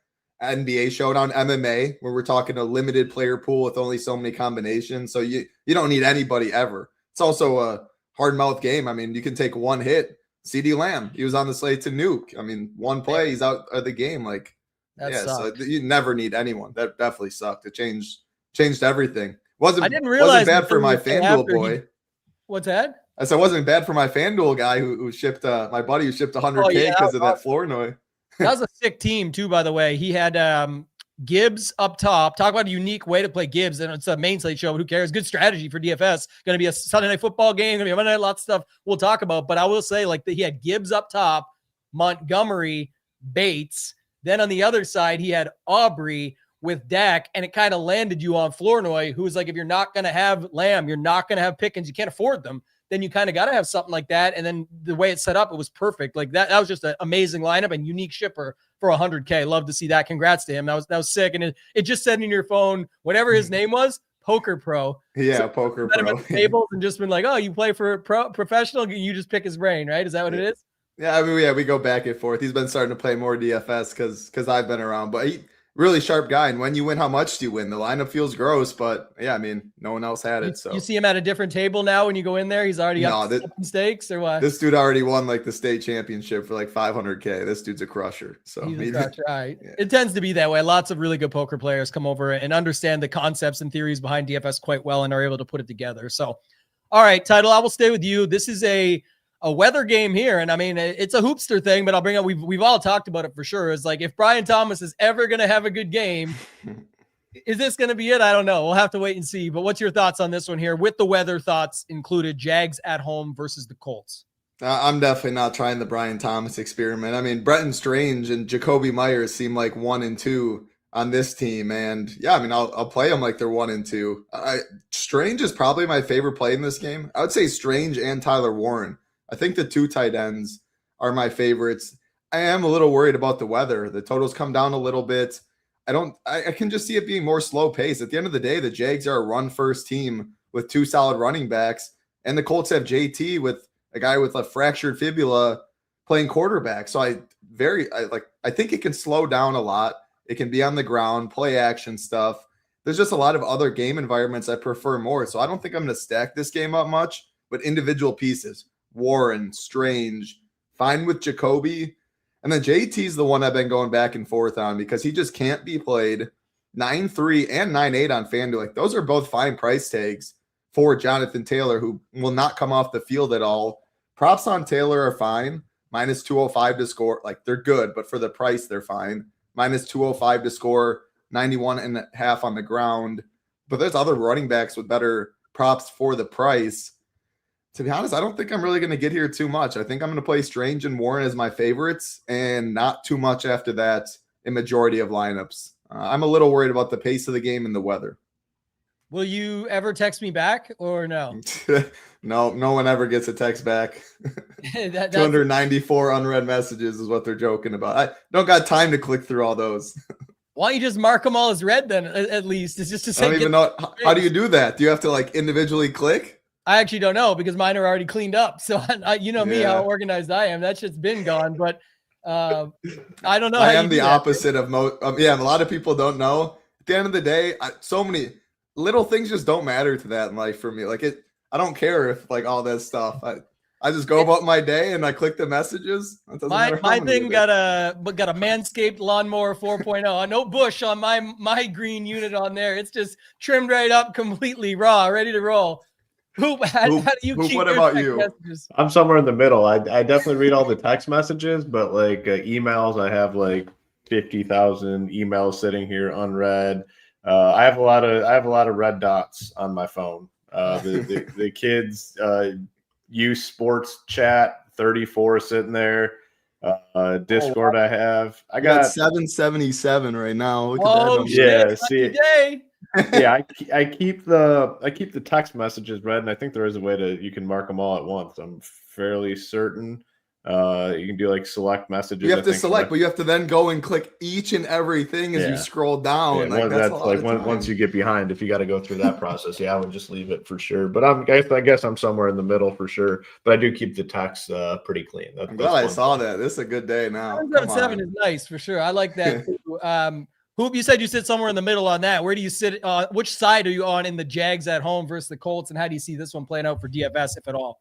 NBA Showdown, MMA, where we're talking a limited player pool with only so many combinations. So you don't need anybody ever. It's also a hard mouth game. I mean, you can take one hit. CeeDee Lamb, he was on the slate to nuke. I mean, one play, he's out of the game. Like, so you never need anyone. That definitely sucked. It changed everything. I didn't realize wasn't bad for my FanDuel boy. What's that? I said it wasn't bad for my FanDuel guy who shipped my buddy who shipped 100K because of that floor noise. That was a sick team too, by the way. He had Gibbs up top. Talk about a unique way to play Gibbs, and it's a main slate show, but who cares? Good strategy for DFS. Going to be a Sunday night football game. Going to be a Monday night, lots of stuff we'll talk about. But I will say, like, he had Gibbs up top, Montgomery, Bates. Then on the other side, he had Aubrey with Dak, and it kind of landed you on Flournoy, who was like, if you're not going to have Lamb, you're not going to have Pickens, you can't afford them, then you kind of got to have something like that. And then the way it's set up, it was perfect. Like that was just an amazing lineup and unique shipper for 100K. Love to see that. Congrats to him. That was sick. And it just said in your phone, whatever his name was, Poker Pro. Yeah, so Poker Pro. Tables and just been like, oh, you play for a professional, you just pick his brain, right? Is that what it is? Yeah, I mean, we go back and forth. He's been starting to play more DFS because I've been around, but he really sharp guy. And when you win, how much do you win? The lineup feels gross, but yeah, I mean, no one else had it. So you see him at a different table now when you go in there. He's already up stakes or what? This dude already won like the state championship for like 500K. This dude's a crusher. So he's a crusher. All right. Yeah. It tends to be that way. Lots of really good poker players come over and understand the concepts and theories behind DFS quite well and are able to put it together. So, all right, Title, I will stay with you. This is a weather game here. And I mean, it's a hoopster thing, but I'll bring up, we've all talked about it for sure. It's like, if Brian Thomas is ever going to have a good game, is this going to be it? I don't know. We'll have to wait and see. But what's your thoughts on this one here with the weather thoughts included? Jags at home versus the Colts. I'm definitely not trying the Brian Thomas experiment. I mean, Bretton Strange and Jacoby Myers seem like 1 and 2 on this team. And yeah, I mean, I'll play them like they're 1 and 2. Strange is probably my favorite play in this game. I would say Strange and Tyler Warren. I think the 2 tight ends are my favorites. I am a little worried about the weather. The totals come down a little bit. I can just see it being more slow pace. At the end of the day, the Jags are a run first team with 2 solid running backs, and the Colts have JT with a guy with a fractured fibula playing quarterback. So I think it can slow down a lot. It can be on the ground, play action stuff. There's just a lot of other game environments I prefer more. So I don't think I'm going to stack this game up much, but individual pieces, Warren, Strange, fine with Jacoby. And then JT's the one I've been going back and forth on because he just can't be played. 9-3 and 9-8 on FanDuel. Like, those are both fine price tags for Jonathan Taylor, who will not come off the field at all. Props on Taylor are fine. Minus 205 to score. Like, they're good, but for the price, they're fine. Minus 205 to score, 91.5 on the ground. But there's other running backs with better props for the price. To be honest, I don't think I'm really going to get here too much. I think I'm going to play Strange and Warren as my favorites and not too much after that in majority of lineups. I'm a little worried about the pace of the game and the weather. Will you ever text me back or no? No one ever gets a text back. 294 unread messages is what they're joking about. I don't got time to click through all those. Why don't you just mark them all as red then, at least? It's just to say. I don't even know. How do you do that? Do you have to like individually click? I actually don't know because mine are already cleaned up. So me, how organized I am. That shit's been gone, but I don't know. I am the opposite of most. A lot of people don't know. At the end of the day, so many little things just don't matter to that in life for me. Like I don't care if like all that stuff. I just go about my day and I click the messages. My thing got a Manscaped lawnmower 4.0. No bush on my green unit on there. It's just trimmed right up, completely raw, ready to roll. Hoop, how do you keep what about you? Messages? I'm somewhere in the middle. I definitely read all the text messages, but like emails, I have like 50,000 emails sitting here unread. I have a lot of red dots on my phone. The kids use sports chat, 34 sitting there. Discord, I got 777 right now. Look at that. Yeah, see. Yeah, I keep the text messages read, and I think there is a way you can mark them all at once. I'm fairly certain. You can do like select messages. You have to select, but you have to then go and click each and everything as you scroll down. Yeah, that's like once you get behind, if you got to go through that process, I would just leave it for sure. But I guess I'm somewhere in the middle for sure. But I do keep the text pretty clean. I'm glad I saw that. This is a good day now. 777 is nice for sure. I like that too. Hoop, you said you sit somewhere in the middle on that. Where do you sit? Which side are you on in the Jags at home versus the Colts? And how do you see this one playing out for DFS, if at all?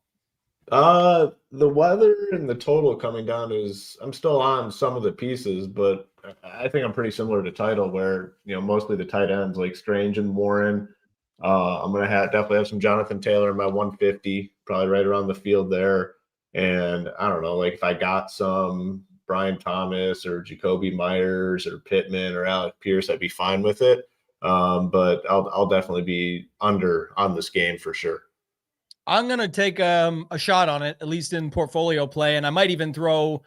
The weather and the total coming down I'm still on some of the pieces, but I think I'm pretty similar to title where, mostly the tight ends like Strange and Warren. I'm going to definitely have some Jonathan Taylor in my 150, probably right around the field there. And I don't know, like if I got some Brian Thomas or Jacoby Myers or Pittman or Alec Pierce, I'd be fine with it. But I'll definitely be under on this game for sure. I'm going to take a shot on it, at least in portfolio play. And I might even throw,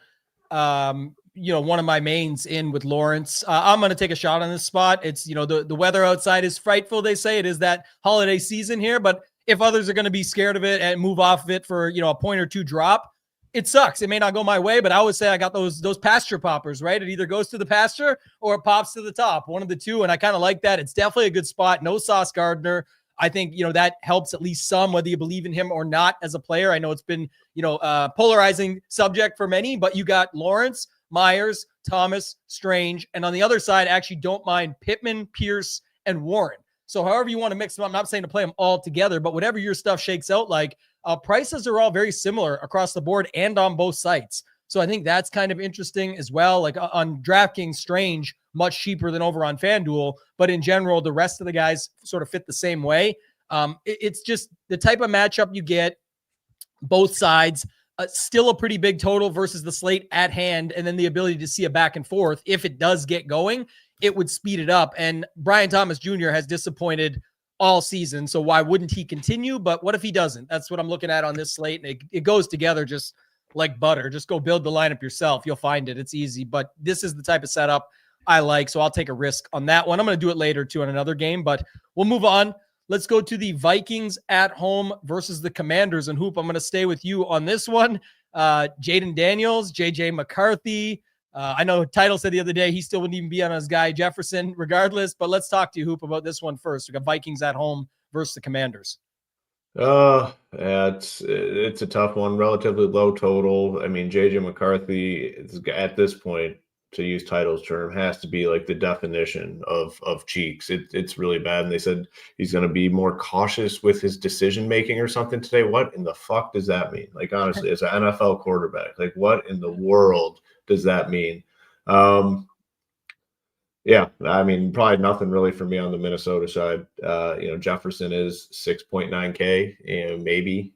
one of my mains in with Lawrence. I'm going to take a shot on this spot. It's, the weather outside is frightful. They say it is that holiday season here, but if others are going to be scared of it and move off of it for, a point or two drop, it sucks. It may not go my way, but I always say I got those pasture poppers, right? It either goes to the pasture or it pops to the top, one of the two. And I kind of like that. It's definitely a good spot. No Sauce Gardner. I think, that helps at least some, whether you believe in him or not as a player. I know it's been, polarizing subject for many, but you got Lawrence, Myers, Thomas, Strange. And on the other side, I actually don't mind Pittman, Pierce, and Warren. So however you want to mix them up, I'm not saying to play them all together, but whatever your stuff shakes out like, prices are all very similar across the board and on both sites. So I think that's kind of interesting as well. Like on DraftKings, Strange, much cheaper than over on FanDuel, but in general, the rest of the guys sort of fit the same way. It's just the type of matchup you get, both sides, still a pretty big total versus the slate at hand, and then the ability to see a back and forth. If it does get going, it would speed it up. And Brian Thomas Jr. has disappointed all season, so why wouldn't he continue? But what if he doesn't? That's what I'm looking at on this slate, and it goes together just like butter. Just go build the lineup yourself. You'll find it. It's easy, but this is the type of setup I like, so I'll take a risk on that one. I'm going to do it later too on another game, but we'll move on. Let's go to the Vikings at home versus the Commanders. And Hoop, I'm going to stay with you on this one. Jaden Daniels, JJ McCarthy. I know Title said the other day he still wouldn't even be on his guy Jefferson regardless, but let's talk to you, Hoop, about this one first. We got Vikings at home versus the Commanders. Yeah, it's a tough one. Relatively low total. I mean, JJ McCarthy is, at this point, to use Title's term, has to be like the definition of cheeks. It's really bad. And they said he's going to be more cautious with his decision making or something today. What in the fuck does that mean? Like, honestly, as an NFL quarterback, like, what in the world does that mean? Yeah, I mean, probably nothing really for me on the Minnesota side. Jefferson is 6.9K, and maybe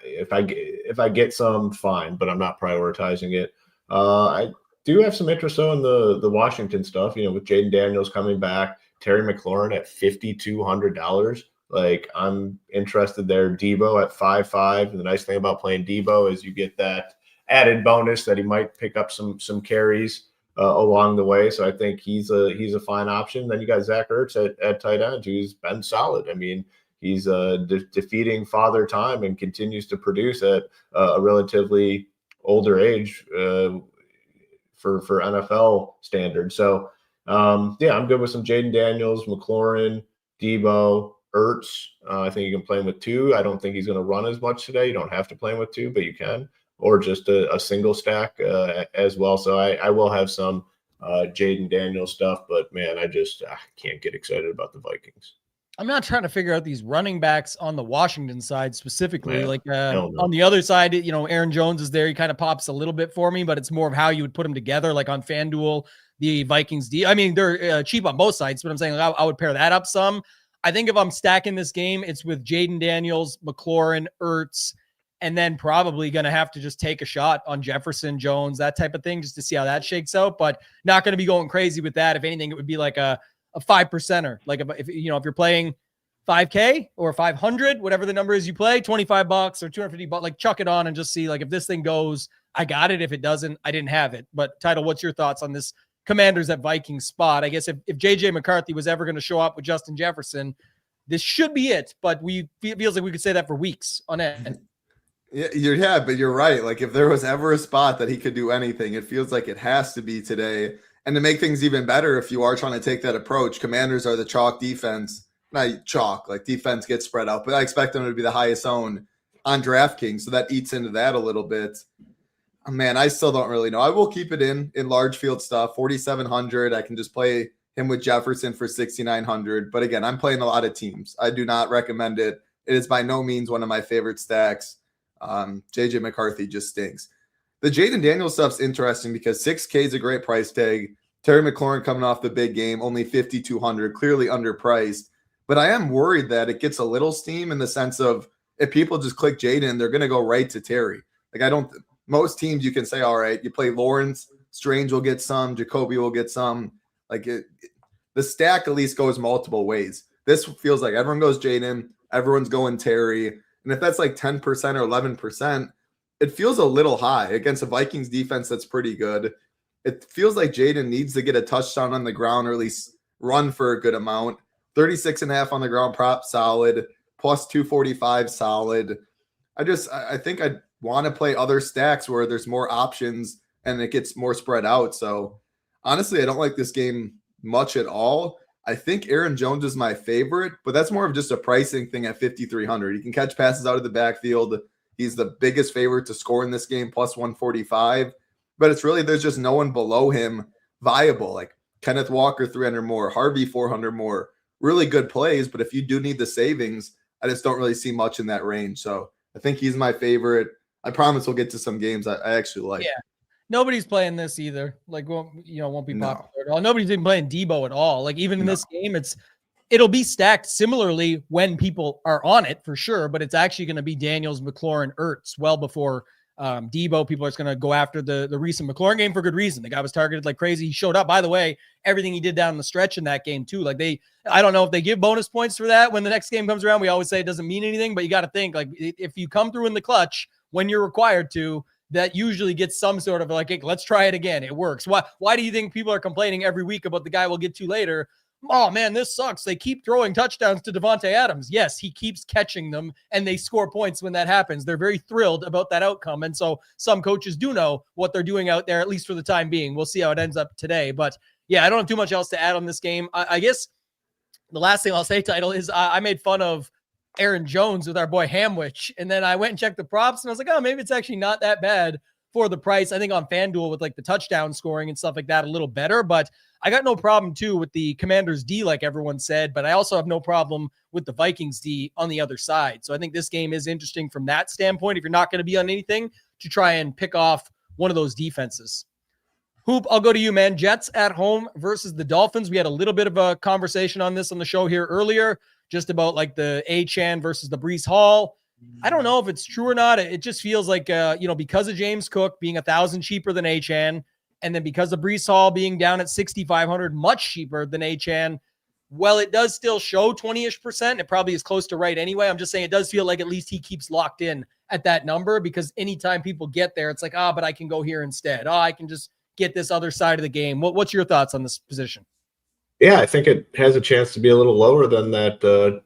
if I get some, fine, but I'm not prioritizing it. I do have some interest though in the Washington stuff. With Jaden Daniels coming back, Terry McLaurin at $5,200. Like, I'm interested there. Debo at 5.5. And the nice thing about playing Debo is you get that added bonus that he might pick up some carries along the way. So I think he's a fine option. Then you got Zach Ertz at tight end, who's been solid. I mean, he's defeating Father Time and continues to produce at a relatively older age for NFL standards. So I'm good with some Jaden Daniels, McLaurin, Debo, Ertz. I think you can play him with two. I don't think he's going to run as much today. You don't have to play him with two, but you can. Or just a single stack as well. So I will have some Jaden Daniels stuff, but man, I just can't get excited about the Vikings. I'm not trying to figure out these running backs on the Washington side specifically. Man, on the other side, Aaron Jones is there. He kind of pops a little bit for me, but it's more of how you would put them together. Like on FanDuel, the Vikings I mean, they're cheap on both sides, but I'm saying I would pair that up some. I think if I'm stacking this game, it's with Jaden Daniels, McLaurin, Ertz, and then probably going to have to just take a shot on Jefferson, Jones, that type of thing, just to see how that shakes out. But not going to be going crazy with that. If anything, it would be like a 5%er. Like if you're playing 5K or 500, whatever the number is you play, $25 or $250, like chuck it on and just see like if this thing goes, I got it. If it doesn't, I didn't have it. But Title, what's your thoughts on this Commanders at Vikings spot? I guess if JJ McCarthy was ever going to show up with Justin Jefferson, this should be it. But it feels like we could say that for weeks on end. Yeah, but you're right. Like if there was ever a spot that he could do anything, it feels like it has to be today. And to make things even better, if you are trying to take that approach, Commanders are the chalk defense. Not chalk, like defense gets spread out, but I expect them to be the highest owned on DraftKings. So that eats into that a little bit. Man, I still don't really know. I will keep it in large field stuff, 4,700. I can just play him with Jefferson for 6,900. But again, I'm playing a lot of teams. I do not recommend it. It is by no means one of my favorite stacks. JJ McCarthy just stinks. The Jaden Daniels stuff's interesting because 6K is a great price tag. Terry McLaurin coming off the big game, only 5,200, clearly underpriced. But I am worried that it gets a little steam in the sense of if people just click Jaden, they're going to go right to Terry. Like most teams you can say, all right, you play Lawrence, Strange will get some, Jacoby will get some. Like the stack at least goes multiple ways. This feels like everyone goes Jaden, everyone's going Terry. And if that's like 10% or 11%, it feels a little high against a Vikings defense that's pretty good. It feels like Jaden needs to get a touchdown on the ground or at least run for a good amount. 36.5 on the ground prop, solid. Plus 245, solid. I think I want to play other stacks where there's more options and it gets more spread out. So honestly, I don't like this game much at all. I think Aaron Jones is my favorite, but that's more of just a pricing thing at 5,300. He can catch passes out of the backfield. He's the biggest favorite to score in this game, plus 145. But it's really, there's just no one below him viable. Like Kenneth Walker, 300 more, Harvey, 400 more. Really good plays, but if you do need the savings, I just don't really see much in that range. So I think he's my favorite. I promise we'll get to some games I actually like. Yeah. Nobody's playing this either. Like, won't be popular at all. Nobody's even playing Debo at all. Like, even in this game, it'll be stacked similarly when people are on it for sure, but it's actually going to be Daniels, McLaurin, Ertz well before Debo. People are just going to go after the recent McLaurin game for good reason. The guy was targeted like crazy. He showed up, by the way, everything he did down the stretch in that game too. Like I don't know if they give bonus points for that when the next game comes around. We always say it doesn't mean anything, but you got to think like if you come through in the clutch when you're required to, that usually gets some sort of like, hey, let's try it again. It works. Why do you think people are complaining every week about the guy we'll get to later? Oh man, this sucks. They keep throwing touchdowns to Devontae Adams. Yes, he keeps catching them and they score points when that happens. They're very thrilled about that outcome. And so some coaches do know what they're doing out there, at least for the time being. We'll see how it ends up today. But yeah, I don't have too much else to add on this game. I guess the last thing I'll say, Title, is I made fun of Aaron Jones with our boy Hamwich. And then I went and checked the props and I was like, oh, maybe it's actually not that bad for the price. I think on FanDuel with like the touchdown scoring and stuff like that, a little better, but I got no problem too with the Commanders D, like everyone said, but I also have no problem with the Vikings D on the other side. So I think this game is interesting from that standpoint. If you're not going to be on anything, to try and pick off one of those defenses. Hoop, I'll go to you, man. Jets at home versus the Dolphins. We had a little bit of a conversation on this on the show here earlier, just about like the Achane versus the Breece Hall. I don't know if it's true or not. It just feels like, because of James Cook being $1,000 cheaper than Achane, and then because of Breece Hall being down at 6,500, much cheaper than Achane, well, it does still show 20-ish%. It probably is close to right anyway. I'm just saying it does feel like at least he keeps locked in at that number, because anytime people get there, it's like, but I can go here instead. I can just get this other side of the game. What's your thoughts on this position? Yeah, I think it has a chance to be a little lower than that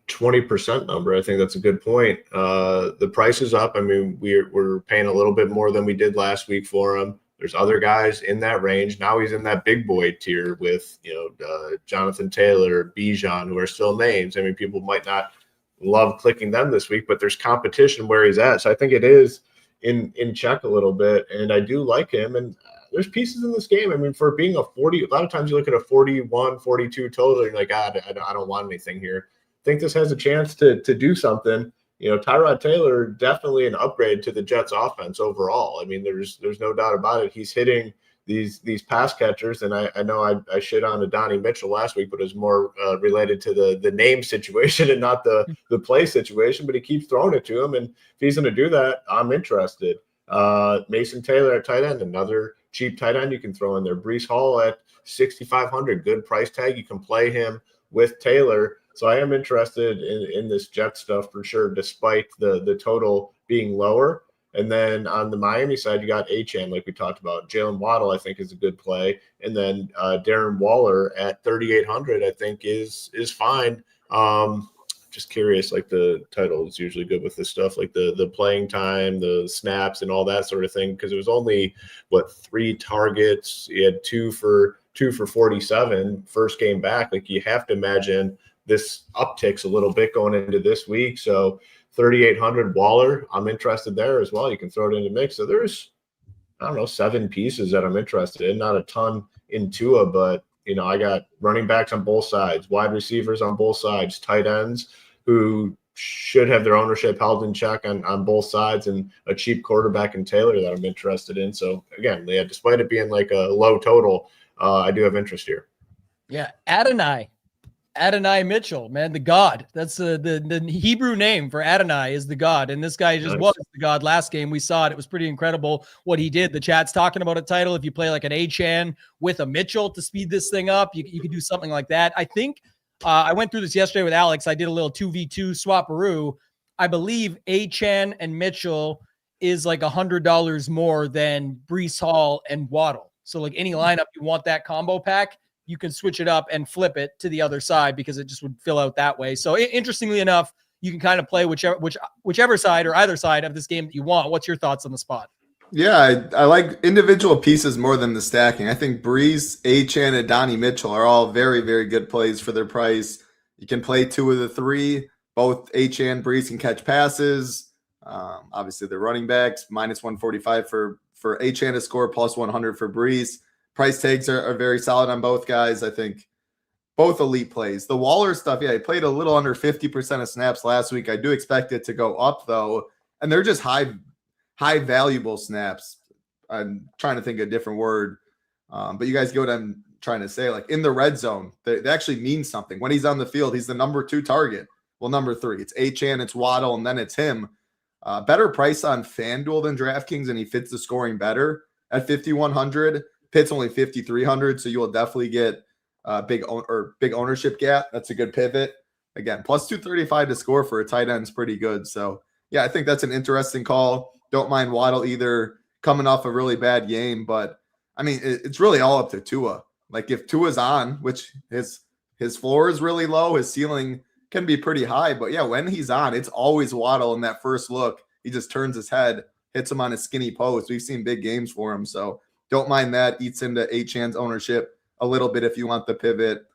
20% number. I think that's a good point. The price is up. I mean, we're paying a little bit more than we did last week for him. There's other guys in that range. Now he's in that big boy tier with, Jonathan Taylor, Bijan, who are still names. I mean, people might not love clicking them this week, but there's competition where he's at. So I think it is in check a little bit, and I do like him. And there's pieces in this game. I mean, for being a 40, a lot of times you look at a 41, 42 total, and you're like, I don't want anything here. I think this has a chance to do something. Tyrod Taylor, definitely an upgrade to the Jets offense overall. I mean, there's no doubt about it. He's hitting these pass catchers, and I know I shit on Adonai Mitchell last week, but it was more related to the name situation and not the play situation, but he keeps throwing it to him, and if he's going to do that, I'm interested. Mason Taylor at tight end, another cheap tight end you can throw in there. Breece Hall at 6,500, good price tag. You can play him with Taylor. So I am interested in this Jet stuff for sure, despite the total being lower. And then on the Miami side, you got Achane, like we talked about. Jalen Waddle, I think, is a good play. And then Darren Waller at 3,800, I think, is fine. Just curious, like the title is usually good with this stuff, like the playing time, the snaps, and all that sort of thing. Because it was only 3 targets. He had 2 for 47 first game back. Like, you have to imagine this upticks a little bit going into this week. So 3,800 Waller, I'm interested there as well. You can throw it in the mix. So there's, 7 pieces that I'm interested in. Not a ton in Tua, but I got running backs on both sides, wide receivers on both sides, tight ends who should have their ownership held in check on both sides, and a cheap quarterback in Taylor that I'm interested in. So again, despite it being like a low total, I do have interest here. Yeah, Adonai Mitchell, man, the God. That's the Hebrew name for Adonai is the God. And this guy just was the God last game. We saw it. It was pretty incredible what he did. The chat's talking about a title. If you play like an Achane with a Mitchell to speed this thing up, you could do something like that. I think I went through this yesterday with Alex. I did a little 2v2 swapperoo. I believe Achane and Mitchell is like $100 more than Breece Hall and Waddle. So like any lineup you want that combo pack, you can switch it up and flip it to the other side because it just would fill out that way. So interestingly enough, you can kind of play whichever side or either side of this game that you want. What's your thoughts on the spot? Yeah, I like individual pieces more than the stacking. I think Breece, Achane, and Donnie Mitchell are all very, very good plays for their price. You can play 2 of the 3. Both Achane, Breece can catch passes. Obviously, they're running backs. Minus 145 for Achane to score, plus 100 for Breece. Price tags are very solid on both guys. I think both elite plays. The Waller stuff, he played a little under 50% of snaps last week. I do expect it to go up, though. And they're just high valuable snaps. I'm trying to think of a different word. But you guys get what I'm trying to say. Like in the red zone, they actually mean something. When he's on the field, he's the number 2 target. Well, number 3. It's Achane, it's Waddle, and then it's him. Better price on FanDuel than DraftKings, and he fits the scoring better at 5,100. Pitt's only 5,300, so you will definitely get big ownership gap. That's a good pivot. Again, plus 235 to score for a tight end is pretty good. So, yeah, I think that's an interesting call. Don't mind Waddle either, coming off a really bad game. But, I mean, it's really all up to Tua. Like, if Tua's on, which his floor is really low, his ceiling can be pretty high. But, yeah, when he's on, it's always Waddle in that first look. He just turns his head, hits him on his skinny post. We've seen big games for him, so don't mind that. Eats into Achane's ownership a little bit if you want the pivot.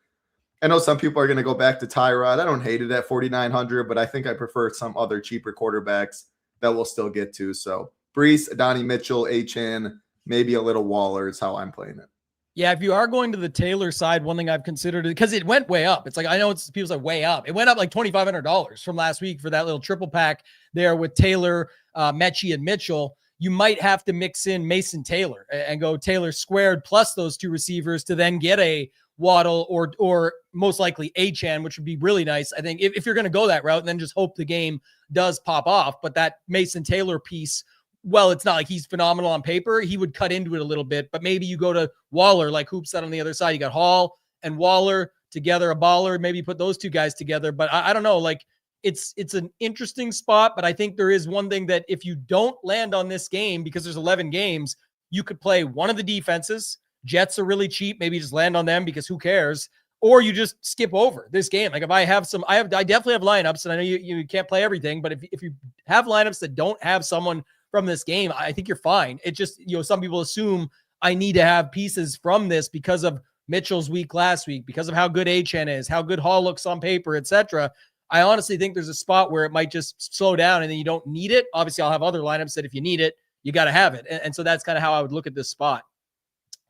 I know some people are going to go back to Tyrod. I don't hate it at 4,900, but I think I prefer some other cheaper quarterbacks that we'll still get to. So Brees, Adonai Mitchell, Achane, maybe a little Waller is how I'm playing it. Yeah, if you are going to the Taylor side, one thing I've considered, because it went way up. It's like, I know it's people say way up. It went up like $2,500 from last week for that little triple pack there with Taylor, Mechie, and Mitchell. You might have to mix in Mason Taylor and go Taylor squared plus those two receivers to then get a Waddle or most likely Achane, which would be really nice. I think if you're going to go that route, and then just hope the game does pop off. But that Mason Taylor piece, well, it's not like he's phenomenal on paper. He would cut into it a little bit, but maybe you go to Waller, like Hoop said on the other side. You got Hall and Waller together, a baller, maybe put those two guys together. But I don't know, like it's an interesting spot, but I think there is one thing that if you don't land on this game, because there's 11 games, you could play one of the defenses. Jets are really cheap. Maybe just land on them because who cares? Or you just skip over this game. Like if I have some, I definitely have lineups, and I know you can't play everything, but if you have lineups that don't have someone from this game, I think you're fine. It just, some people assume I need to have pieces from this because of Mitchell's week last week, because of how good Achane is, how good Hall looks on paper, etc. I honestly think there's a spot where it might just slow down and then you don't need it. Obviously, I'll have other lineups that if you need it, you got to have it. And so that's kind of how I would look at this spot.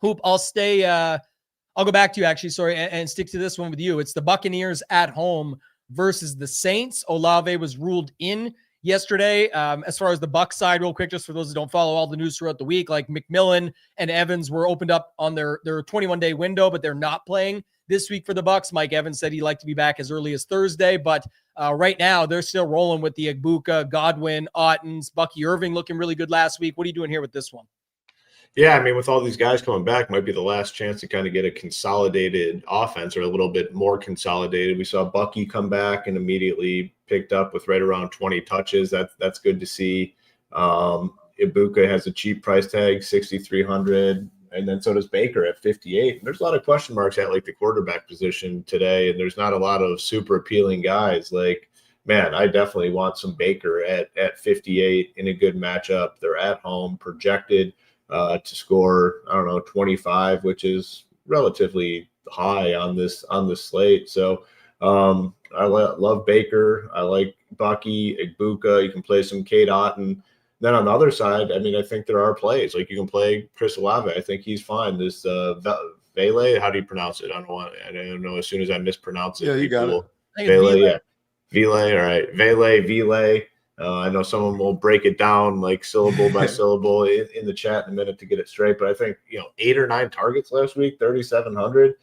Hoop, I'll go back to you actually, sorry, and stick to this one with you. It's the Buccaneers at home versus the Saints. Olave was ruled in yesterday. As far as the Bucs side, real quick, just for those who don't follow all the news throughout the week, like McMillan and Evans were opened up on their 21-day window, but they're not playing this week for the Bucs. Mike Evans said he'd like to be back as early as Thursday, but right now they're still rolling with the Egbuka, Godwin, Ottens, Bucky Irving looking really good last week. What are you doing here with this one? Yeah, I mean, with all these guys coming back, might be the last chance to kind of get a consolidated offense or a little bit more consolidated. We saw Bucky come back and immediately picked up with right around 20 touches. That's good to see. Ibuka has a cheap price tag, 6,300, and then so does Baker at 58. And there's a lot of question marks at like the quarterback position today, and there's not a lot of super appealing guys. Like, man, I definitely want some Baker at 58 in a good matchup. They're at home, projected to score, 25, which is relatively high on this slate. So I love Baker. I like Bucky, Egbuka. You can play some Cade Otton. Then on the other side, I mean, I think there are plays. Like you can play Chris Olave. I think he's fine. This Vele, how do you pronounce it? I don't know. As soon as I mispronounce it. Yeah, you got it. Vele, yeah. Vele, all right. Vele. I know someone will break it down like syllable by syllable in the chat in a minute to get it straight. But I think, 8 or 9 targets last week, 3,700.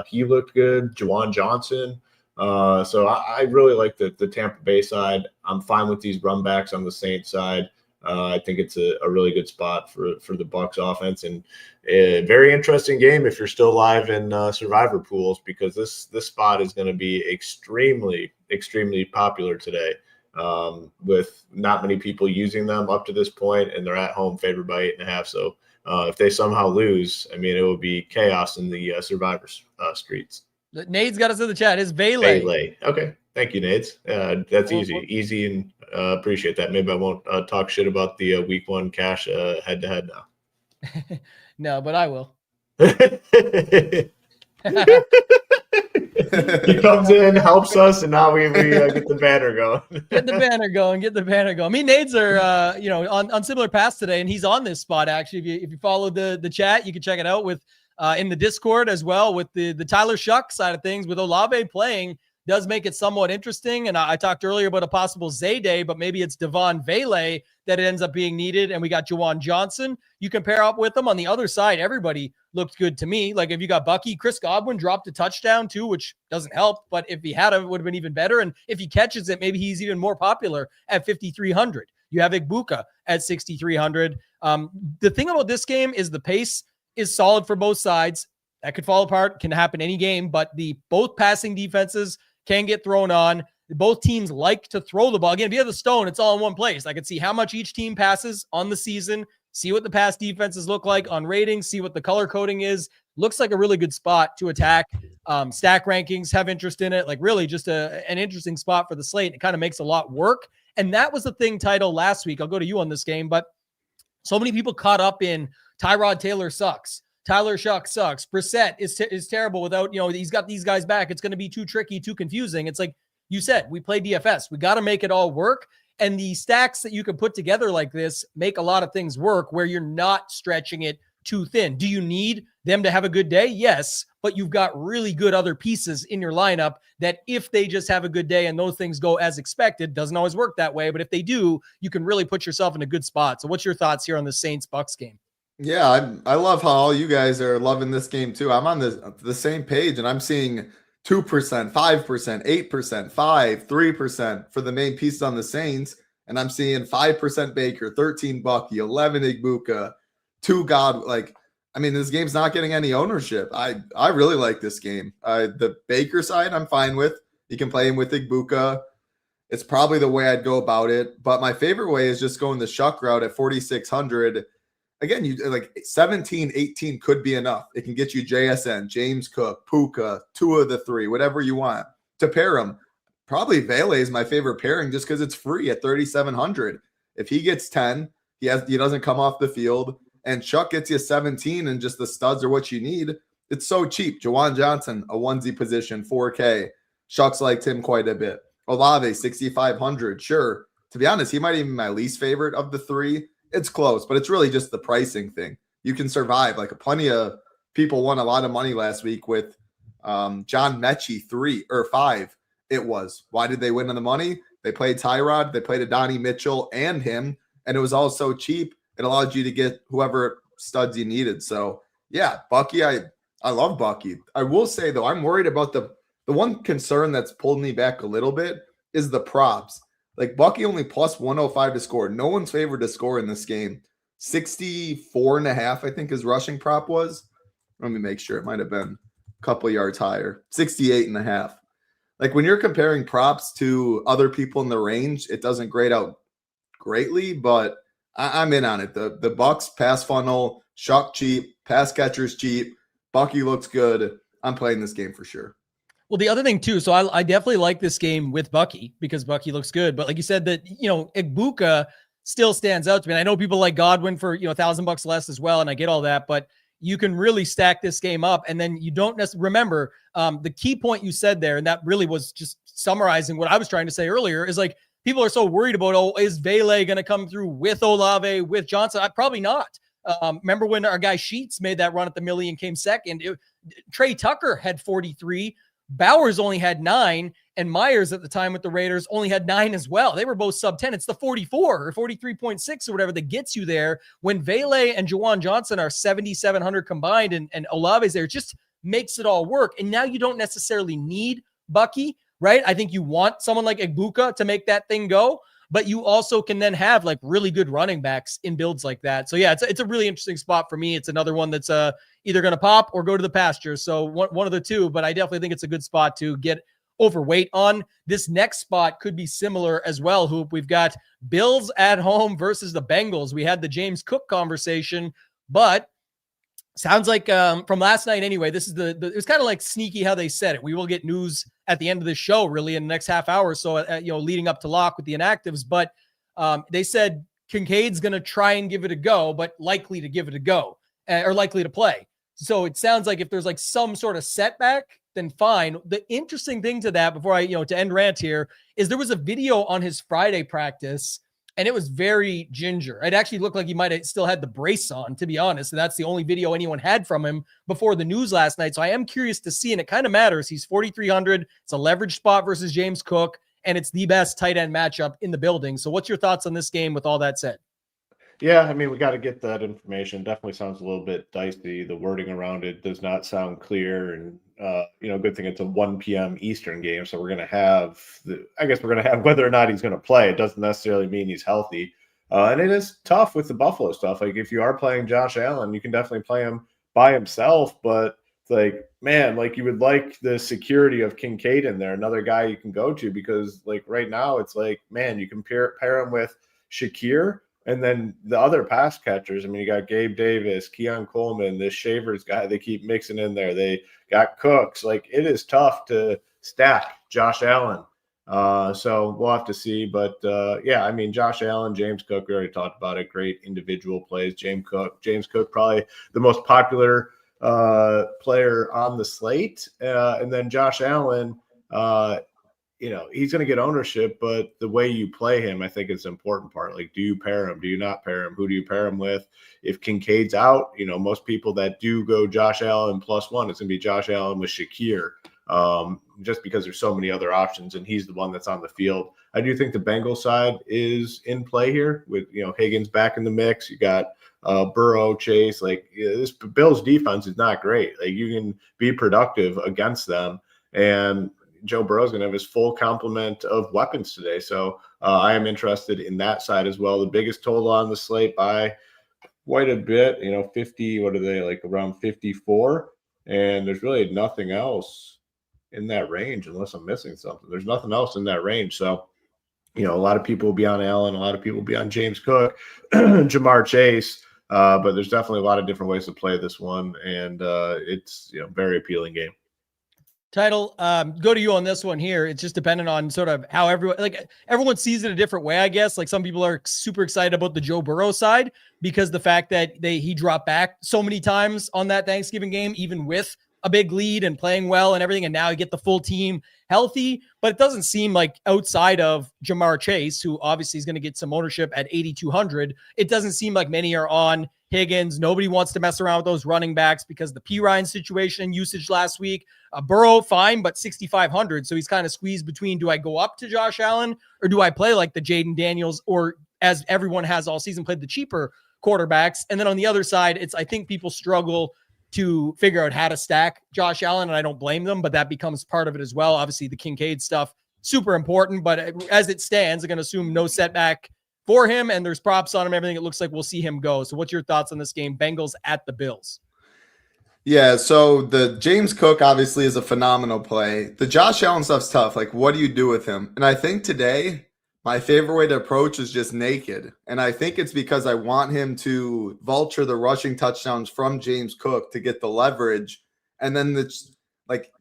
He looked good. Juwan Johnson. So I really like the Tampa Bay side. I'm fine with these run backs on the Saints side. I think it's a really good spot for the Bucs offense, and a very interesting game if you're still live in survivor pools, because this spot is going to be extremely, extremely popular today. With not many people using them up to this point, and they're at home favored by 8.5. So if they somehow lose, I mean, it will be chaos in the survivor streets. Nade's got us in the chat. It's Vele. Vele. Okay. Thank you, Nades. That's easy, and appreciate that. Maybe I won't talk shit about the week 1 cash head-to-head now. No, but I will. He comes in, helps us, and now we get the banner going. Get the banner going. Me and Nades are on similar paths today, and he's on this spot actually. If you follow the chat, you can check it out with in the Discord as well, with the Tyler Shuck side of things. With Olave playing does make it somewhat interesting. And I talked earlier about a possible Zay day, but maybe it's Devon Vele that it ends up being needed. And we got Juwan Johnson. You can pair up with them on the other side. Everybody looked good to me. Like if you got Bucky, Chris Godwin dropped a touchdown too, which doesn't help, but if he had it would have been even better. And if he catches it, maybe he's even more popular at 5,300. You have Egbuka at 6,300. The thing about this game is the pace is solid for both sides. That could fall apart, can happen any game, but both passing defenses can get thrown on. Both teams like to throw the ball. Again, if you have the stone, it's all in one place. I can see how much each team passes on the season, see what the pass defenses look like on ratings, see what the color coding is. Looks like a really good spot to attack. Stack rankings have interest in it. Like really just an interesting spot for the slate. It kind of makes a lot work. And that was the thing title last week. I'll go to you on this game, but so many people caught up in Tyrod Taylor sucks. Tyler Shuck sucks. Brissett is terrible without, he's got these guys back. It's going to be too tricky, too confusing. It's like you said, we play DFS. We got to make it all work. And the stacks that you can put together like this make a lot of things work where you're not stretching it too thin. Do you need them to have a good day? Yes, but you've got really good other pieces in your lineup that if they just have a good day and those things go as expected, doesn't always work that way, but if they do, you can really put yourself in a good spot. So what's your thoughts here on the Saints-Bucks game? Yeah, I love how all you guys are loving this game too. I'm on the same page and I'm seeing 2%, 5%, 8%, 5%, 3% for the main piece on the Saints. And I'm seeing 5% Baker, 13 Bucky, 11 Igbuka, 2 God. This game's not getting any ownership. I really like this game. The Baker side, I'm fine with. You can play him with Igbuka. It's probably the way I'd go about it. But my favorite way is just going the Shuck route at 4,600. Again, you 17, 18 could be enough. It can get you JSN, James Cook, Puka, 2 of the 3, whatever you want to pair them. Probably Vele is my favorite pairing just because it's free at 3,700. If he gets 10, he doesn't come off the field, and Shuck gets you 17, and just the studs are what you need. It's so cheap. Juwan Johnson, a onesie position, 4K. Shuck's liked him quite a bit. Olave, 6,500. Sure. To be honest, he might even be my least favorite of the 3. It's close, but it's really just the pricing thing. You can survive. Plenty of people won a lot of money last week with John Mechie 3 or 5. It was. Why did they win on the money? They played Tyrod, they played Adonai Mitchell and him, and it was all so cheap. It allowed you to get whoever studs you needed. So yeah, Bucky, I love Bucky. I will say though, I'm worried about the one concern that's pulled me back a little bit is the props. Bucky only plus 105 to score. No one's favored to score in this game. 64.5, I think his rushing prop was. Let me make sure. It might have been a couple yards higher. 68.5. When you're comparing props to other people in the range, it doesn't grade out greatly, but I'm in on it. The Bucks pass funnel, Shuck cheap, pass catchers cheap. Bucky looks good. I'm playing this game for sure. Well, the other thing too, so I definitely like this game with Bucky because Bucky looks good. But like you said, that Igbuka still stands out to me. And I know people like Godwin for $1,000 less as well, and I get all that. But you can really stack this game up, and then you don't necessarily remember the key point you said there, and that really was just summarizing what I was trying to say earlier. Is people are so worried about, is Vele going to come through with Olave, with Johnson? Probably not. Remember when our guy Sheets made that run at the million, came second? Trey Tucker had 43. Bowers only had 9, and Myers at the time with the Raiders only had 9 as well. They were both sub 10. It's the 44 or 43.6 or whatever that gets you there. When Vele and Juwan Johnson are 7,700 combined and Olave's there, it just makes it all work. And now you don't necessarily need Bucky, right? I think you want someone like Igbuka to make that thing go, but you also can then have really good running backs in builds like that. So yeah, it's a really interesting spot for me. It's another one that's either going to pop or go to the pasture. So one of the two, but I definitely think it's a good spot to get overweight on. This next spot could be similar as well, Hoop. We've got Bills at home versus the Bengals. We had the James Cook conversation, but sounds like from last night anyway, this is it was kind of sneaky how they said it. We will get news at the end of the show, really, in the next half hour or so, leading up to lock with the inactives. But they said Kincaid's going to try and give it a go, but likely to give it a go or likely to play. So it sounds like if there's some sort of setback, then fine. The interesting thing to that, before I, to end rant here, is there was a video on his Friday practice, and it was very ginger. It actually looked like he might have still had the brace on, to be honest. And that's the only video anyone had from him before the news last night. So I am curious to see, and it kind of matters. He's 4,300. It's a leverage spot versus James Cook, and it's the best tight end matchup in the building. So what's your thoughts on this game with all that said? Yeah, we got to get that information. Definitely sounds a little bit dicey. The wording around it does not sound clear. And, good thing it's a 1 p.m. Eastern game. So we're going to have whether or not he's going to play. It doesn't necessarily mean he's healthy. And it is tough with the Buffalo stuff. If you are playing Josh Allen, you can definitely play him by himself. But it's you would like the security of Kincaid in there, another guy you can go to, because right now it's you can pair him with Shakir. And then the other pass catchers, you got Gabe Davis, Keon Coleman, this Shavers guy they keep mixing in there. They got Cooks. It is tough to stack Josh Allen So we'll have to see. But yeah, I mean, Josh Allen, James Cook, we already talked about it. Great individual plays. James Cook, probably the most popular player on the slate. And then Josh Allen, he's going to get ownership, but the way you play him, I think is the important part. Like, do you pair him? Do you not pair him? Who do you pair him with? If Kincaid's out, most people that do go Josh Allen +1, it's going to be Josh Allen with Shakir, just because there's so many other options, and he's the one that's on the field. I do think the Bengals side is in play here with, Higgins back in the mix. You got Burrow, Chase. Like, this Bills defense is not great. Like, you can be productive against them, and Joe Burrow's going to have his full complement of weapons today. So I am interested in that side as well. The biggest total on the slate by quite a bit, 50, what are they, like around 54? And there's really nothing else in that range unless I'm missing something. There's nothing else in that range. So, a lot of people will be on Allen. A lot of people will be on James Cook, Jamar Chase. But there's definitely a lot of different ways to play this one. And it's, very appealing game. Title, go to you on this one here. It's just dependent on sort of how everyone sees it a different way, I guess. Like, some people are super excited about the Joe Burrow side because the fact that he dropped back so many times on that Thanksgiving game, even with a big lead and playing well and everything, and now you get the full team healthy. But it doesn't seem like, outside of Jamar Chase, who obviously is going to get some ownership at 8,200, it doesn't seem like many are on Higgins. Nobody wants to mess around with those running backs because the P. Ryan situation usage last week. Burrow, fine, but 6,500. So he's kind of squeezed between, do I go up to Josh Allen or do I play like the Jaden Daniels, or, as everyone has all season, played the cheaper quarterbacks? And then on the other side, I think people struggle to figure out how to stack Josh Allen, and I don't blame them, but that becomes part of it as well. Obviously, the Kincaid stuff, super important, but as it stands, I'm going to assume no setback for him, and there's props on him, everything. It looks like we'll see him go. So what's your thoughts on this game? Bengals at the Bills. Yeah, so the James Cook obviously is a phenomenal play. The Josh Allen stuff's tough. Like, what do you do with him? And I think today, my favorite way to approach is just naked. And I think it's because I want him to vulture the rushing touchdowns from James Cook to get the leverage. And then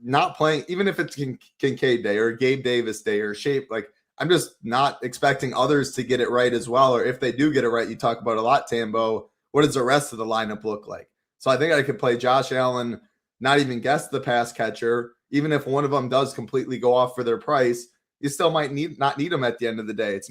not playing, even if it's Kincaid day or Gabe Davis day or shape, like, I'm just not expecting others to get it right as well. Or if they do get it right, you talk about a lot, Tambo, what does the rest of the lineup look like? So I think I could play Josh Allen, not even guess the pass catcher. Even if one of them does completely go off for their price, you still might not need them at the end of the day. It's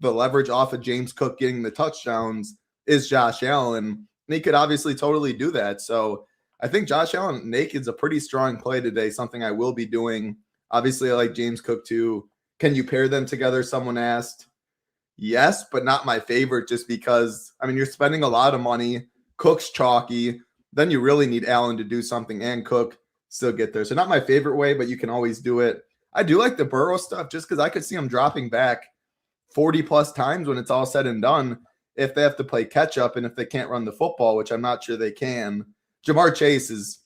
the leverage off of James Cook getting the touchdowns is Josh Allen. And he could obviously totally do that. So I think Josh Allen naked's a pretty strong play today, something I will be doing. Obviously, I like James Cook too. Can you pair them together? Someone asked. Yes, but not my favorite, just because, you're spending a lot of money. Cook's chalky. Then you really need Allen to do something, and Cook still get there. So not my favorite way, but you can always do it. I do like the Burrow stuff just because I could see him dropping back 40 plus times when it's all said and done if they have to play catch up and if they can't run the football, which I'm not sure they can. Jamar Chase is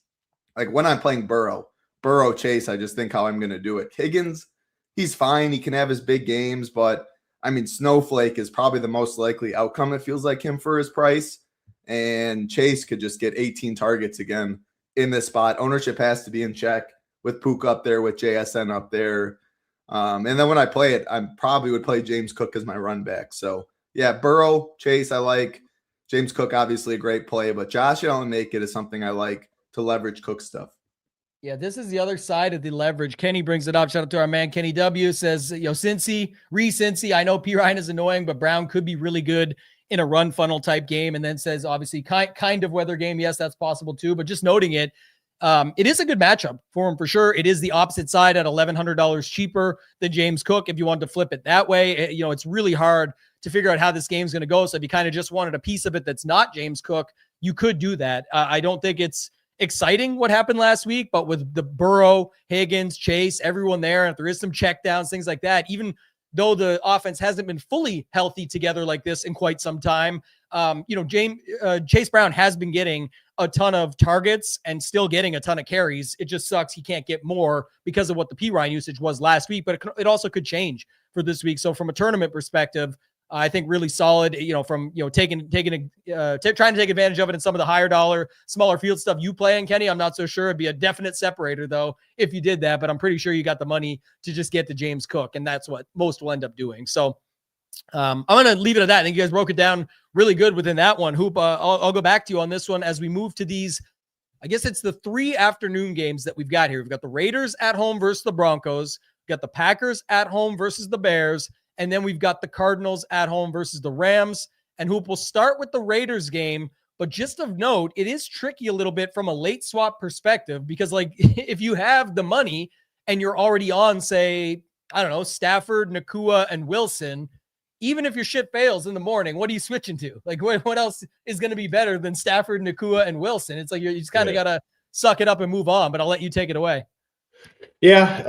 like, when I'm playing Burrow Chase, I just think how I'm going to do it. Higgins, he's fine. He can have his big games, but Snowflake is probably the most likely outcome. It feels like him for his price. And Chase could just get 18 targets again in this spot. Ownership has to be in check with Pook up there, with JSN up there. And then when I play it, I probably would play James Cook as my run back. So yeah, Burrow, Chase, I like. James Cook, obviously a great play, but Josh Allen naked is something I like to leverage Cook stuff. Yeah, this is the other side of the leverage. Kenny brings it up. Shout out to our man, Kenny W. Says, Cincy, I know P. Ryan is annoying, but Brown could be really good in a run funnel type game. And then says, obviously, kind of weather game. Yes, that's possible too. But just noting it, it is a good matchup for him for sure. It is the opposite side at $1,100 cheaper than James Cook. If you want to flip it that way, it's really hard to figure out how this game's going to go. So if you kind of just wanted a piece of it that's not James Cook, you could do that. I don't think it's exciting what happened last week, but with the Burrow, Higgins, Chase, everyone there, and if there is some checkdowns, things like that, even though the offense hasn't been fully healthy together like this in quite some time, Chase Brown has been getting a ton of targets and still getting a ton of carries. It just sucks he can't get more because of what the P. Ryan usage was last week, but it also could change for this week. So from a tournament perspective, I think really solid, from, trying to take advantage of it in some of the higher dollar, smaller field stuff you play in, Kenny. I'm not so sure. It'd be a definite separator though, if you did that, but I'm pretty sure you got the money to just get to James Cook. And that's what most will end up doing. So I'm going to leave it at that. I think you guys broke it down really good within that one. Hoop, I'll go back to you on this one as we move to these. I guess it's the 3 afternoon games that we've got here. We've got the Raiders at home versus the Broncos. We've got the Packers at home versus the Bears. And then we've got the Cardinals at home versus the Rams. And Hoop, will start with the Raiders game. But just of note, it is tricky a little bit from a late swap perspective because, like, if you have the money and you're already on, say, I don't know, Stafford, Nakua, and Wilson, even if your shit fails in the morning, what are you switching to? Like, what else is going to be better than Stafford, Nakua, and Wilson? It's like you just kind of got to suck it up and move on. But I'll let you take it away. Yeah,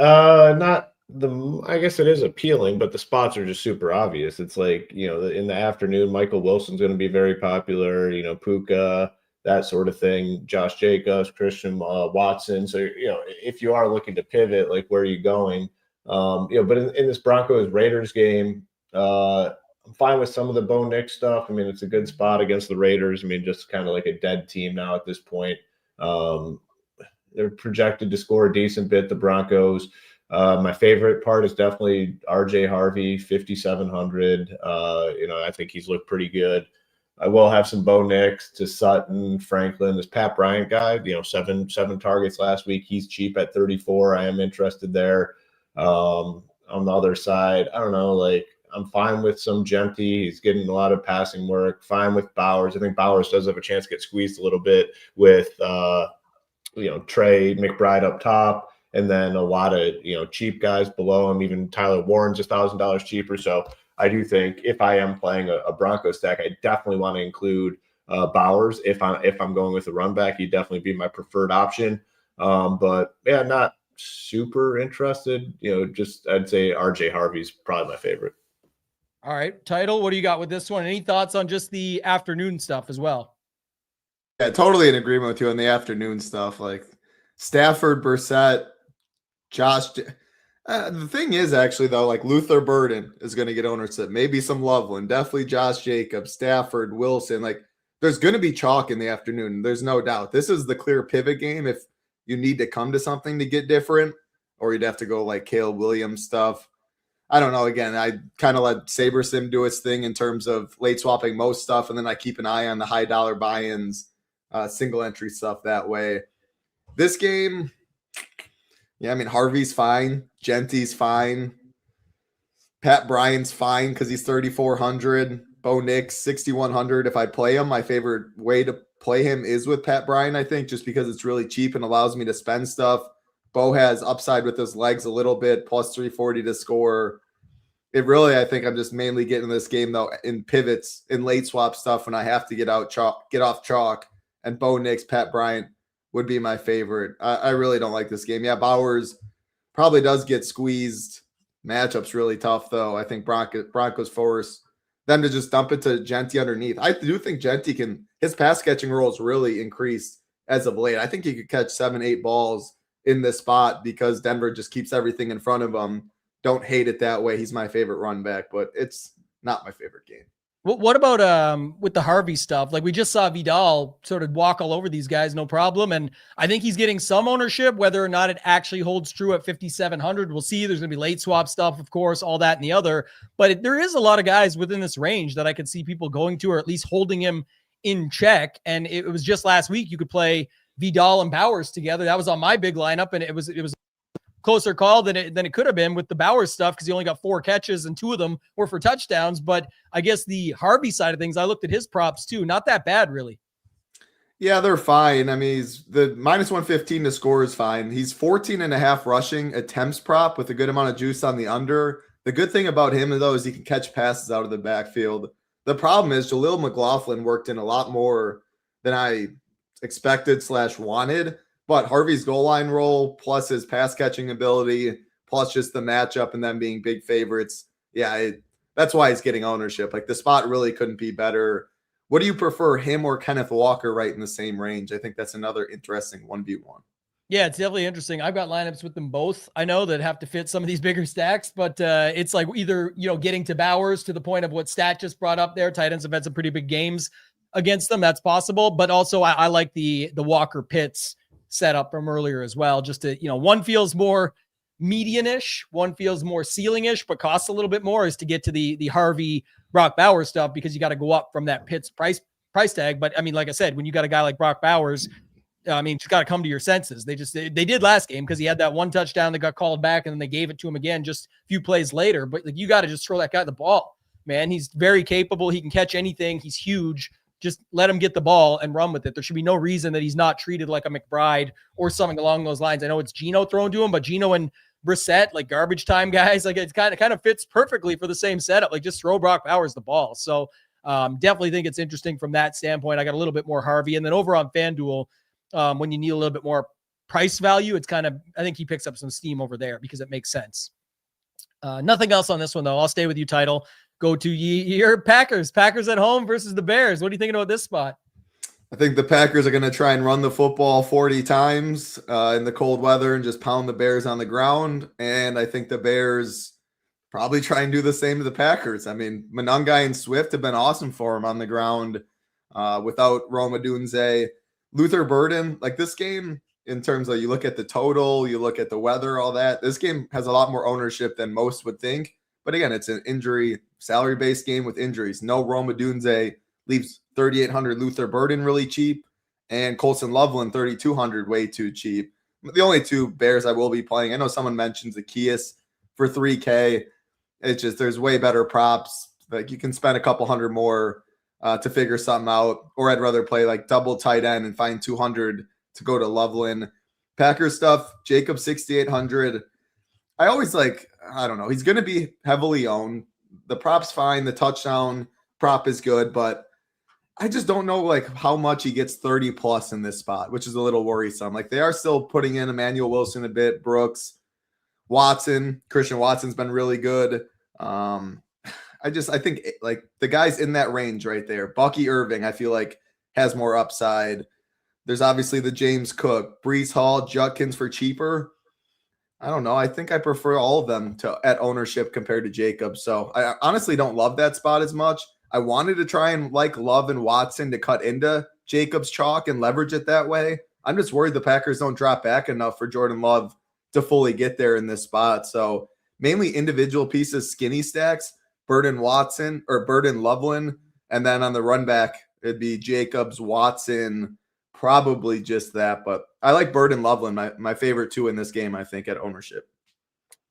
I guess it is appealing, but the spots are just super obvious. It's like, in the afternoon, Michael Wilson's going to be very popular, Puka, that sort of thing, Josh Jacobs, Christian Watson. So, if you are looking to pivot, like, where are you going? But in this Broncos Raiders game, I'm fine with some of the Bo Nix stuff. I mean, it's a good spot against the Raiders. I mean, just kind of like a dead team now at this point. They're projected to score a decent bit, the Broncos. My favorite part is definitely RJ Harvey, 5,700. I think he's looked pretty good. I will have some Bo Nix to Sutton, Franklin. This Pat Bryant guy, 7 targets last week. He's cheap at 34. I am interested there. On the other side, I don't know, like, I'm fine with some Genty. He's getting a lot of passing work. Fine with Bowers. I think Bowers does have a chance to get squeezed a little bit with, Trey McBride up top. And then a lot of, cheap guys below him. Even Tyler Warren's $1,000 cheaper. So I do think if I am playing a Broncos stack, I definitely want to include Bowers. If I'm going with a run back, he'd definitely be my preferred option. But yeah, not super interested. I'd say RJ Harvey's probably my favorite. All right, Title, what do you got with this one? Any thoughts on just the afternoon stuff as well? Yeah, totally in agreement with you on the afternoon stuff. Like Stafford, Brissett, Josh. The thing is, actually, though, like Luther Burden is going to get ownership. Maybe some Loveland. Definitely Josh Jacobs, Stafford, Wilson. Like, there's going to be chalk in the afternoon. There's no doubt. This is the clear pivot game if you need to come to something to get different, or you'd have to go like Caleb Williams stuff. I don't know. Again, I kind of let SaberSim do its thing in terms of late swapping most stuff, and then I keep an eye on the high dollar buy-ins, single entry stuff that way. This game, yeah, I mean, Harvey's fine. Genty's fine. Pat Bryant's fine because he's 3,400. Bo Nix, 6,100. If I play him, my favorite way to play him is with Pat Bryant, I think, just because it's really cheap and allows me to spend stuff. Bo has upside with his legs a little bit, plus 340 to score. It really, I think I'm just mainly getting this game, though, in pivots, in late swap stuff when I have to get off chalk. And Bo Nix, Pat Bryant would be my favorite. I really don't like this game. Yeah, Bowers probably does get squeezed. Matchup's really tough, though. I think Broncos force them to just dump it to Genty underneath. I do think Genty his pass catching role is really increased as of late. I think he could catch 7-8 balls in this spot because Denver just keeps everything in front of him. Don't hate it that way. He's my favorite run back, but it's not my favorite game. What about with the Harvey stuff? Like, we just saw Vidal sort of walk all over these guys, no problem. And I think he's getting some ownership, whether or not it actually holds true at 5,700. We'll see. There's going to be late swap stuff, of course, all that and the other. But there is a lot of guys within this range that I could see people going to, or at least holding him in check. And it was just last week you could play Vidal and Bowers together. That was on my big lineup, and it was closer call than it could have been with the Bowers stuff because he only got 4 catches and 2 of them were for touchdowns. But I guess the Harvey side of things, I looked at his props too. Not that bad, really. Yeah, they're fine. I mean, he's the minus 115 to score is fine. He's 14.5 rushing attempts prop with a good amount of juice on the under. The good thing about him, though, is he can catch passes out of the backfield. The problem is Jaleel McLaughlin worked in a lot more than I expected / wanted. But Harvey's goal line role, plus his pass catching ability, plus just the matchup and them being big favorites. Yeah, that's why he's getting ownership. Like, the spot really couldn't be better. What do you prefer, him or Kenneth Walker right in the same range? I think that's another interesting 1v1. Yeah, it's definitely interesting. I've got lineups with them both. I know that have to fit some of these bigger stacks, but it's like either, getting to Bowers to the point of what Stat just brought up there. Tight ends have had some pretty big games against them. That's possible. But also I like the Walker Pitts setup from earlier as well. Just to, one feels more median-ish, one feels more ceiling-ish, but costs a little bit more is to get to the Harvey Brock Bowers stuff, because you got to go up from that Pitts price tag. But I mean, like I said, when you got a guy like Brock Bowers, I mean, just got to come to your senses. They did last game because he had that one touchdown that got called back, and then they gave it to him again just a few plays later. But you got to just throw that guy the ball, man. He's very capable. He can catch anything. He's huge. Just let him get the ball and run with it. There should be no reason that he's not treated like a McBride or something along those lines. I know it's Geno thrown to him, but Geno and Brissett, like garbage time guys, like it kind of fits perfectly for the same setup. Like just throw Brock Bowers the ball. So definitely think it's interesting from that standpoint. I got a little bit more Harvey, and then over on FanDuel, when you need a little bit more price value, it's I think he picks up some steam over there because it makes sense. Nothing else on this one, though. I'll stay with you, Title. Go to your Packers. Packers at home versus the Bears. What are you thinking about this spot? I think the Packers are going to try and run the football 40 times in the cold weather and just pound the Bears on the ground. And I think the Bears probably try and do the same to the Packers. I mean, Monangai and Swift have been awesome for him on the ground without Rome Odunze. Luther Burden, like this game, in terms of you look at the total, you look at the weather, all that, this game has a lot more ownership than most would think. But again, it's an injury, salary-based game with injuries. No Rome Odunze leaves 3,800 Luther Burden really cheap, and Colson Loveland 3,200 way too cheap. The only two Bears I will be playing, I know someone mentions Zacchaeus for 3K. It's just there's way better props. Like you can spend a couple hundred more to figure something out, or I'd rather play like double tight end and find 200 to go to Loveland. Packers stuff, Jacob 6,800. I always I don't know. He's going to be heavily owned. The prop's fine. The touchdown prop is good, but I just don't know how much he gets 30 plus in this spot, which is a little worrisome. They are still putting in Emmanuel Wilson a bit, Brooks, Watson. Christian Watson's been really good. I think the guys in that range right there, Bucky Irving, I feel like has more upside. There's obviously the James Cook, Breece Hall, Judkins for cheaper. I don't know. I think I prefer all of them at ownership compared to Jacobs. So I honestly don't love that spot as much. I wanted to try and Love and Watson to cut into Jacobs chalk and leverage it that way. I'm just worried the Packers don't drop back enough for Jordan Love to fully get there in this spot. So mainly individual pieces, skinny stacks, Burden Watson or Burden Loveland. And then on the run back, it'd be Jacobs, Watson, probably just that. But I like Burden Loveland, my favorite two in this game, I think, at ownership.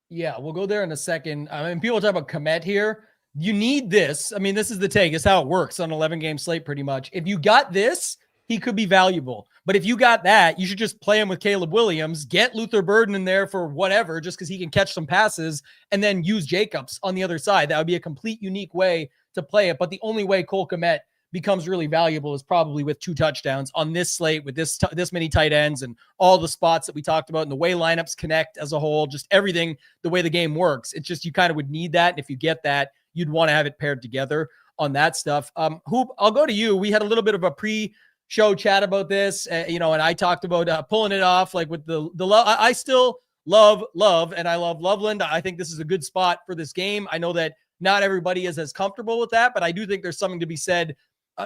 Yeah, we'll go there in a second. I mean, people talk about Komet here. You need this. I mean, this is the take. It's how it works on an 11-game slate pretty much. If you got this, he could be valuable. But if you got that, you should just play him with Caleb Williams, get Luther Burden in there for whatever, just because he can catch some passes, and then use Jacobs on the other side. That would be a complete unique way to play it. But the only way Cole Kmet becomes really valuable is probably with 2 touchdowns on this slate with this many tight ends and all the spots that we talked about and the way lineups connect as a whole, just everything, the way the game works. It's just you kind of would need that. And if you get that, you'd want to have it paired together on that stuff. Hoop, I'll go to you. We had a little bit of a pre-show chat about this, and I talked about pulling it off with the love. I still love, and I love Loveland. I think this is a good spot for this game. I know that not everybody is as comfortable with that, but I do think there's something to be said.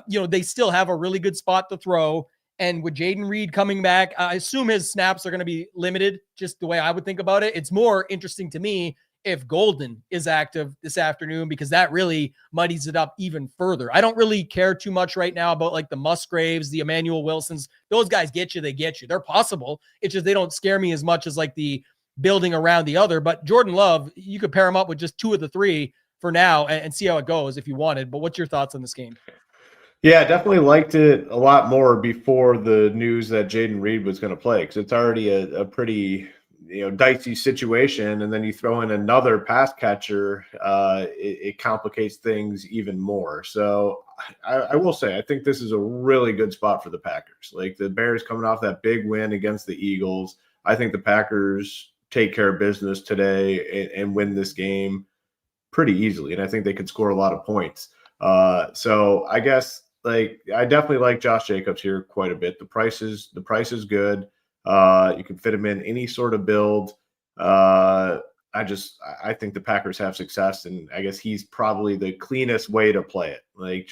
They still have a really good spot to throw. And with Jaden Reed coming back, I assume his snaps are going to be limited, just the way I would think about it. It's more interesting to me if Golden is active this afternoon, because that really muddies it up even further. I don't really care too much right now about the Musgraves, the Emmanuel Wilsons. Those guys get you, they get you. They're possible. It's just they don't scare me as much as the building around the other. But Jordan Love, you could pair him up with just 2 of the 3 for now and see how it goes if you wanted. But what's your thoughts on this game? Yeah, I definitely liked it a lot more before the news that Jaden Reed was going to play, because it's already a pretty dicey situation, and then you throw in another pass catcher, it complicates things even more. So I will say I think this is a really good spot for the Packers. The Bears coming off that big win against the Eagles, I think the Packers take care of business today and win this game pretty easily, and I think they could score a lot of points. So I guess I definitely like Josh Jacobs here quite a bit. The price is good. You can fit him in any sort of build. I think the Packers have success, and I guess he's probably the cleanest way to play it. Like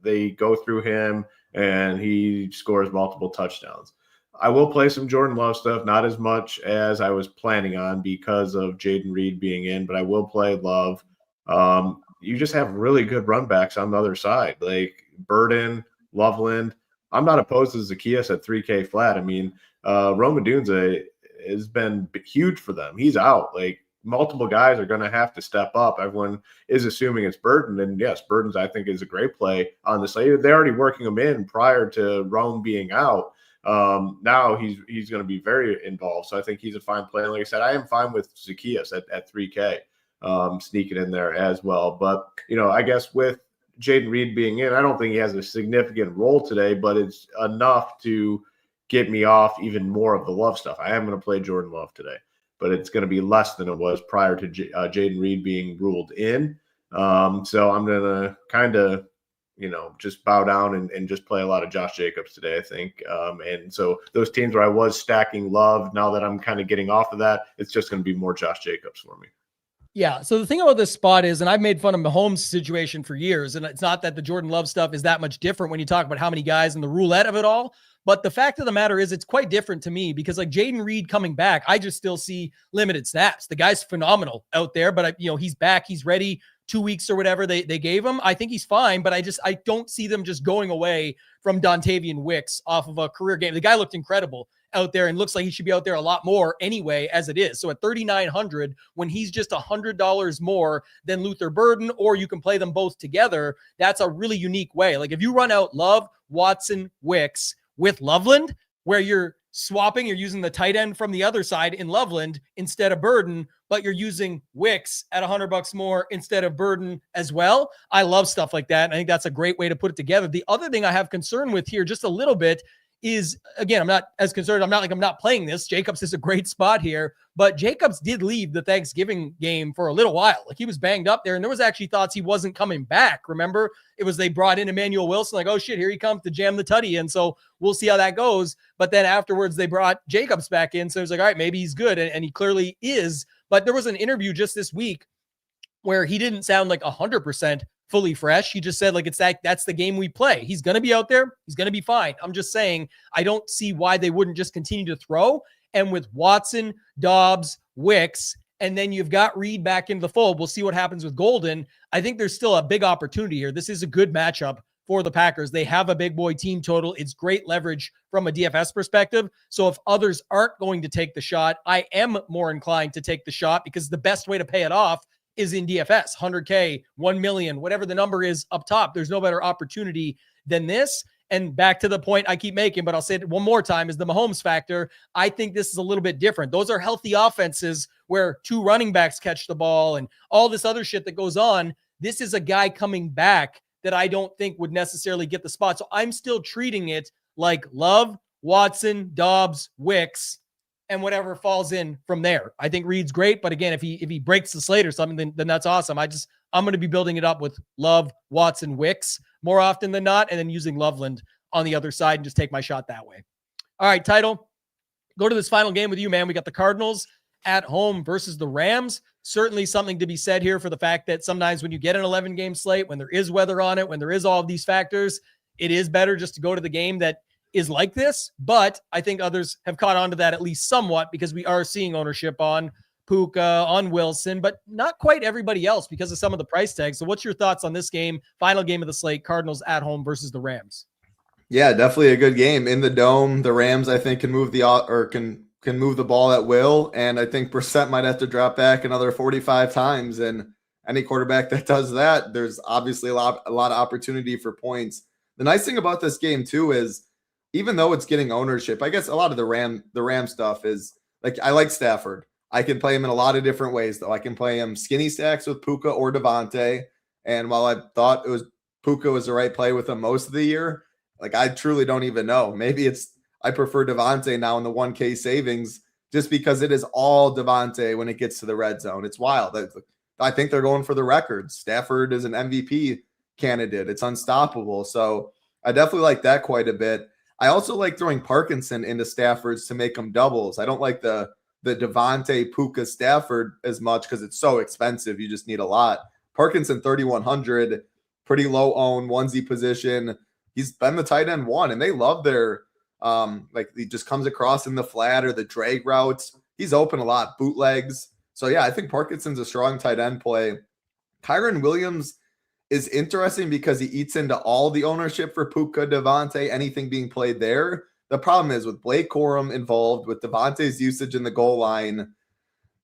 they go through him and he scores multiple touchdowns. I will play some Jordan Love stuff, not as much as I was planning on because of Jaden Reed being in, but I will play Love. You just have really good run backs on the other side, like Burden, Loveland. I'm not opposed to Zacchaeus at 3K flat. I mean, Rome Odunze has been huge for them. He's out. Like, multiple guys are going to have to step up. Everyone is assuming it's Burden, and yes, Burden's I think is a great play on the slate. They're already working him in prior to Rome being out. Now he's going to be very involved, so I think he's a fine play. Like I said, I am fine with Zacchaeus at 3K, sneaking in there as well. But I guess with Jaden Reed being in, I don't think he has a significant role today, but it's enough to get me off even more of the Love stuff. I am going to play Jordan Love today, but it's going to be less than it was prior to Jaden Reed being ruled in. So I'm going to kind of, just bow down and just play a lot of Josh Jacobs today, I think. And so those teams where I was stacking Love, now that I'm kind of getting off of that, it's just going to be more Josh Jacobs for me. Yeah. So the thing about this spot is, and I've made fun of Mahomes' situation for years, and it's not that the Jordan Love stuff is that much different when you talk about how many guys and the roulette of it all. But the fact of the matter is it's quite different to me because like Jaden Reed coming back, I just still see limited snaps. The guy's phenomenal out there, but he's back. He's ready 2 weeks or whatever they gave him. I think he's fine, but I don't see them just going away from Dontavian Wicks off of a career game. The guy looked incredible out there and looks like he should be out there a lot more anyway as it is. So at 3,900, when he's just $100 more than Luther Burden, or you can play them both together, that's a really unique way. Like if you run out Love, Watson, Wicks with Loveland, where you're swapping, you're using the tight end from the other side in Loveland instead of Burden, but you're using Wicks at $100 more instead of Burden as well. I love stuff like that. And I think that's a great way to put it together. The other thing I have concern with here just a little bit is, again, I'm not as concerned. I'm not playing this. Jacobs is a great spot here, but Jacobs did leave the Thanksgiving game for a little while. Like he was banged up there, and there was actually thoughts he wasn't coming back. Remember, it was they brought in Emmanuel Wilson, like, oh shit, here he comes to jam the tutty. And so we'll see how that goes. But then afterwards, they brought Jacobs back in. So it was like, all right, maybe he's good. And he clearly is. But there was an interview just this week where he didn't sound like 100% fully fresh. He just said like, that's the game we play. He's going to be out there. He's going to be fine. I'm just saying, I don't see why they wouldn't just continue to throw. And with Watson, Dobbs, Wicks, and then you've got Reed back into the fold. We'll see what happens with Golden. I think there's still a big opportunity here. This is a good matchup for the Packers. They have a big boy team total. It's great leverage from a DFS perspective. So if others aren't going to take the shot, I am more inclined to take the shot because the best way to pay it off is in DFS, 100K, 1 million, whatever the number is up top. There's no better opportunity than this. And back to the point I keep making, but I'll say it one more time, is the Mahomes factor. I think this is a little bit different. Those are healthy offenses where two running backs catch the ball and all this other shit that goes on. This is a guy coming back that I don't think would necessarily get the spot. So I'm still treating it like Love, Watson, Dobbs, Wicks, and whatever falls in from there. I think Reed's great, but again, if he breaks the slate or something, then that's awesome. I'm going to be building it up with Love, Watson, Wicks more often than not, and then using Loveland on the other side and just take my shot that way. All right, Title, go to this final game with you, man. We got the Cardinals at home versus the Rams. Certainly something to be said here for the fact that sometimes when you get an 11-game slate, when there is weather on it, when there is all of these factors, it is better just to go to the game that is like this. But I think others have caught on to that at least somewhat because we are seeing ownership on Puka, on Wilson, but not quite everybody else because of some of the price tags. So what's your thoughts on this game, final game of the slate, Cardinals at home versus the Rams? Yeah, definitely a good game in the dome. The Rams, I think, can move can move the ball at will, and I think Brissett might have to drop back another 45 times. And any quarterback that does that, there's obviously a lot of opportunity for points. The nice thing about this game too is, even though it's getting ownership, I guess a lot of the Ram stuff is like, I like Stafford. I can play him in a lot of different ways, though. I can play him skinny stacks with Puka or Devontae. And while I thought Puka was the right play with him most of the year, like I truly don't even know. Maybe I prefer Devontae now in the 1K savings just because it is all Devontae when it gets to the red zone. It's wild. I think they're going for the record. Stafford is an MVP candidate. It's unstoppable. So I definitely like that quite a bit. I also like throwing Parkinson into Stafford's to make them doubles. I don't like the Devontae, Puka, Stafford as much because it's so expensive. You just need a lot. Parkinson 3,100, pretty low own onesie position. He's been the tight end one, and they love their like he just comes across in the flat or the drag routes. He's open a lot, bootlegs. So yeah, I think Parkinson's a strong tight end play. Kyren Williams is interesting because he eats into all the ownership for Puka, Devontae, anything being played there. The problem is with Blake Corum involved, with Devontae's usage in the goal line,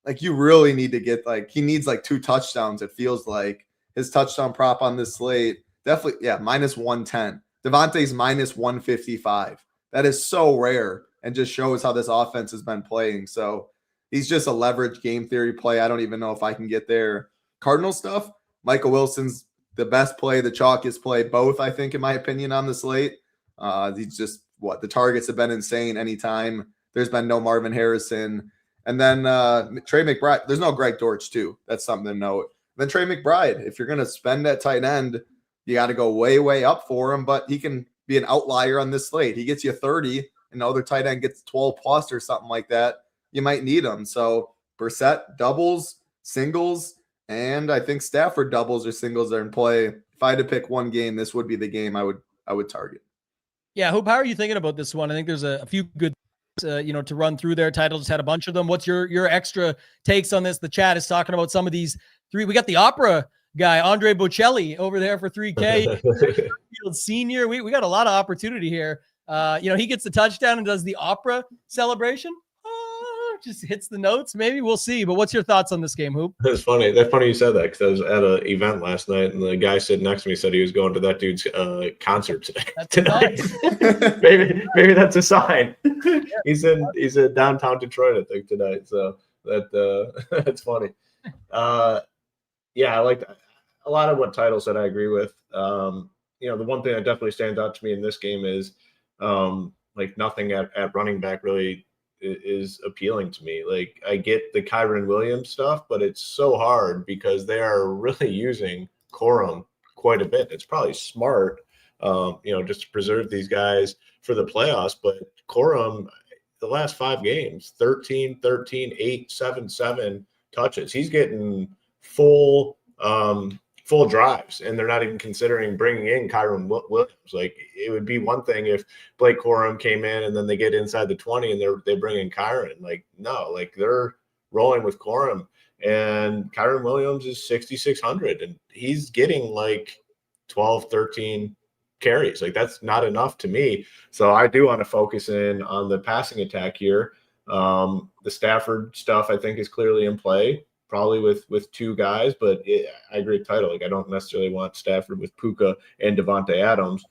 like you really need to get he needs 2 touchdowns. It feels like his touchdown prop on this slate, definitely, yeah, minus 110. Devontae's minus 155. That is so rare and just shows how this offense has been playing. So he's just a leverage game theory play. I don't even know if I can get there. Cardinal stuff, Michael Wilson's the best play, the chalkiest play, both, I think, in my opinion, on the slate. He's just the targets have been insane anytime. There's been no Marvin Harrison. And then Trey McBride. There's no Greg Dortch, too. That's something to note. Then Trey McBride. If you're going to spend at tight end, you got to go way, way up for him. But he can be an outlier on this slate. He gets you 30, and the other tight end gets 12 plus or something like that. You might need him. So Brissett doubles, singles, and I think Stafford doubles or singles are in play. If I had to pick one game, this would be the game I would target. Yeah, Hope, how are you thinking about this one? I think there's a few good, to run through there. Title just had a bunch of them. What's your extra takes on this? The chat is talking about some of these three. We got the opera guy, Andre Bocelli, over there for 3K. Senior. We got a lot of opportunity here. He gets the touchdown and does the opera celebration. Just hits the notes. Maybe we'll see. But what's your thoughts on this game, Hoop? It's funny. That's funny you said that because I was at an event last night and the guy sitting next to me said he was going to that dude's concert tonight. maybe that's a sign. He's in downtown Detroit, I think, tonight. So that's funny. I like a lot of what Title said. I agree with. The one thing that definitely stands out to me in this game is nothing at running back really is appealing to me. Like I get the Kyren Williams stuff, but it's so hard because they are really using Corum quite a bit. It's probably smart, just to preserve these guys for the playoffs. But Corum, the last 5 games, 13, 8, 7, 7 touches. He's getting full drives, and they're not even considering bringing in Kyren Williams. Like it would be one thing if Blake Corum came in and then they get inside the 20 and they bring in Kyren. Like no, like they're rolling with Corum, and Kyren Williams is 6,600 and he's getting 12, 13 carries. Like that's not enough to me. So I do want to focus in on the passing attack here. The Stafford stuff I think is clearly in play. Probably with 2 guys, but I agree with Title. I don't necessarily want Stafford with Puka and Devontae Adams.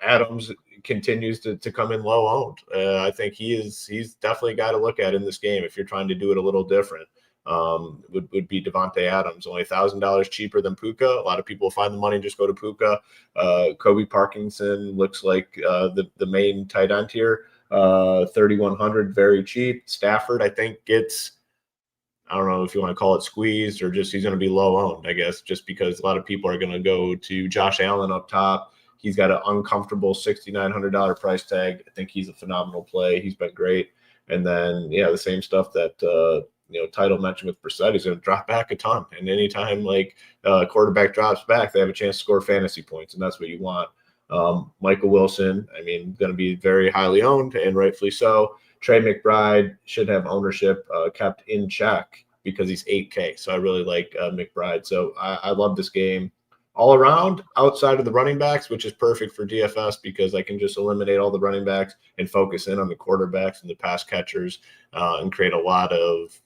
Adams continues to come in low owned. I think he's definitely a guy to look at in this game if you're trying to do it a little different. Would be Devontae Adams, only $1,000 cheaper than Puka. A lot of people find the money and just go to Puka. Kobe Parkinson looks like the main tight end here. 3,100, very cheap. Stafford, I think, gets, I don't know if you want to call it squeezed or just he's going to be low owned, I guess, just because a lot of people are going to go to Josh Allen up top. He's got an uncomfortable $6,900 price tag. I think he's a phenomenal play. He's been great. And then, the same stuff that, Title mentioned with Brissett, he's going to drop back a ton. And anytime quarterback drops back, they have a chance to score fantasy points, and that's what you want. Michael Wilson, going to be very highly owned and rightfully so. Trey McBride should have ownership kept in check because he's 8K. So I really like McBride. So I love this game all around outside of the running backs, which is perfect for DFS because I can just eliminate all the running backs and focus in on the quarterbacks and the pass catchers and create a lot of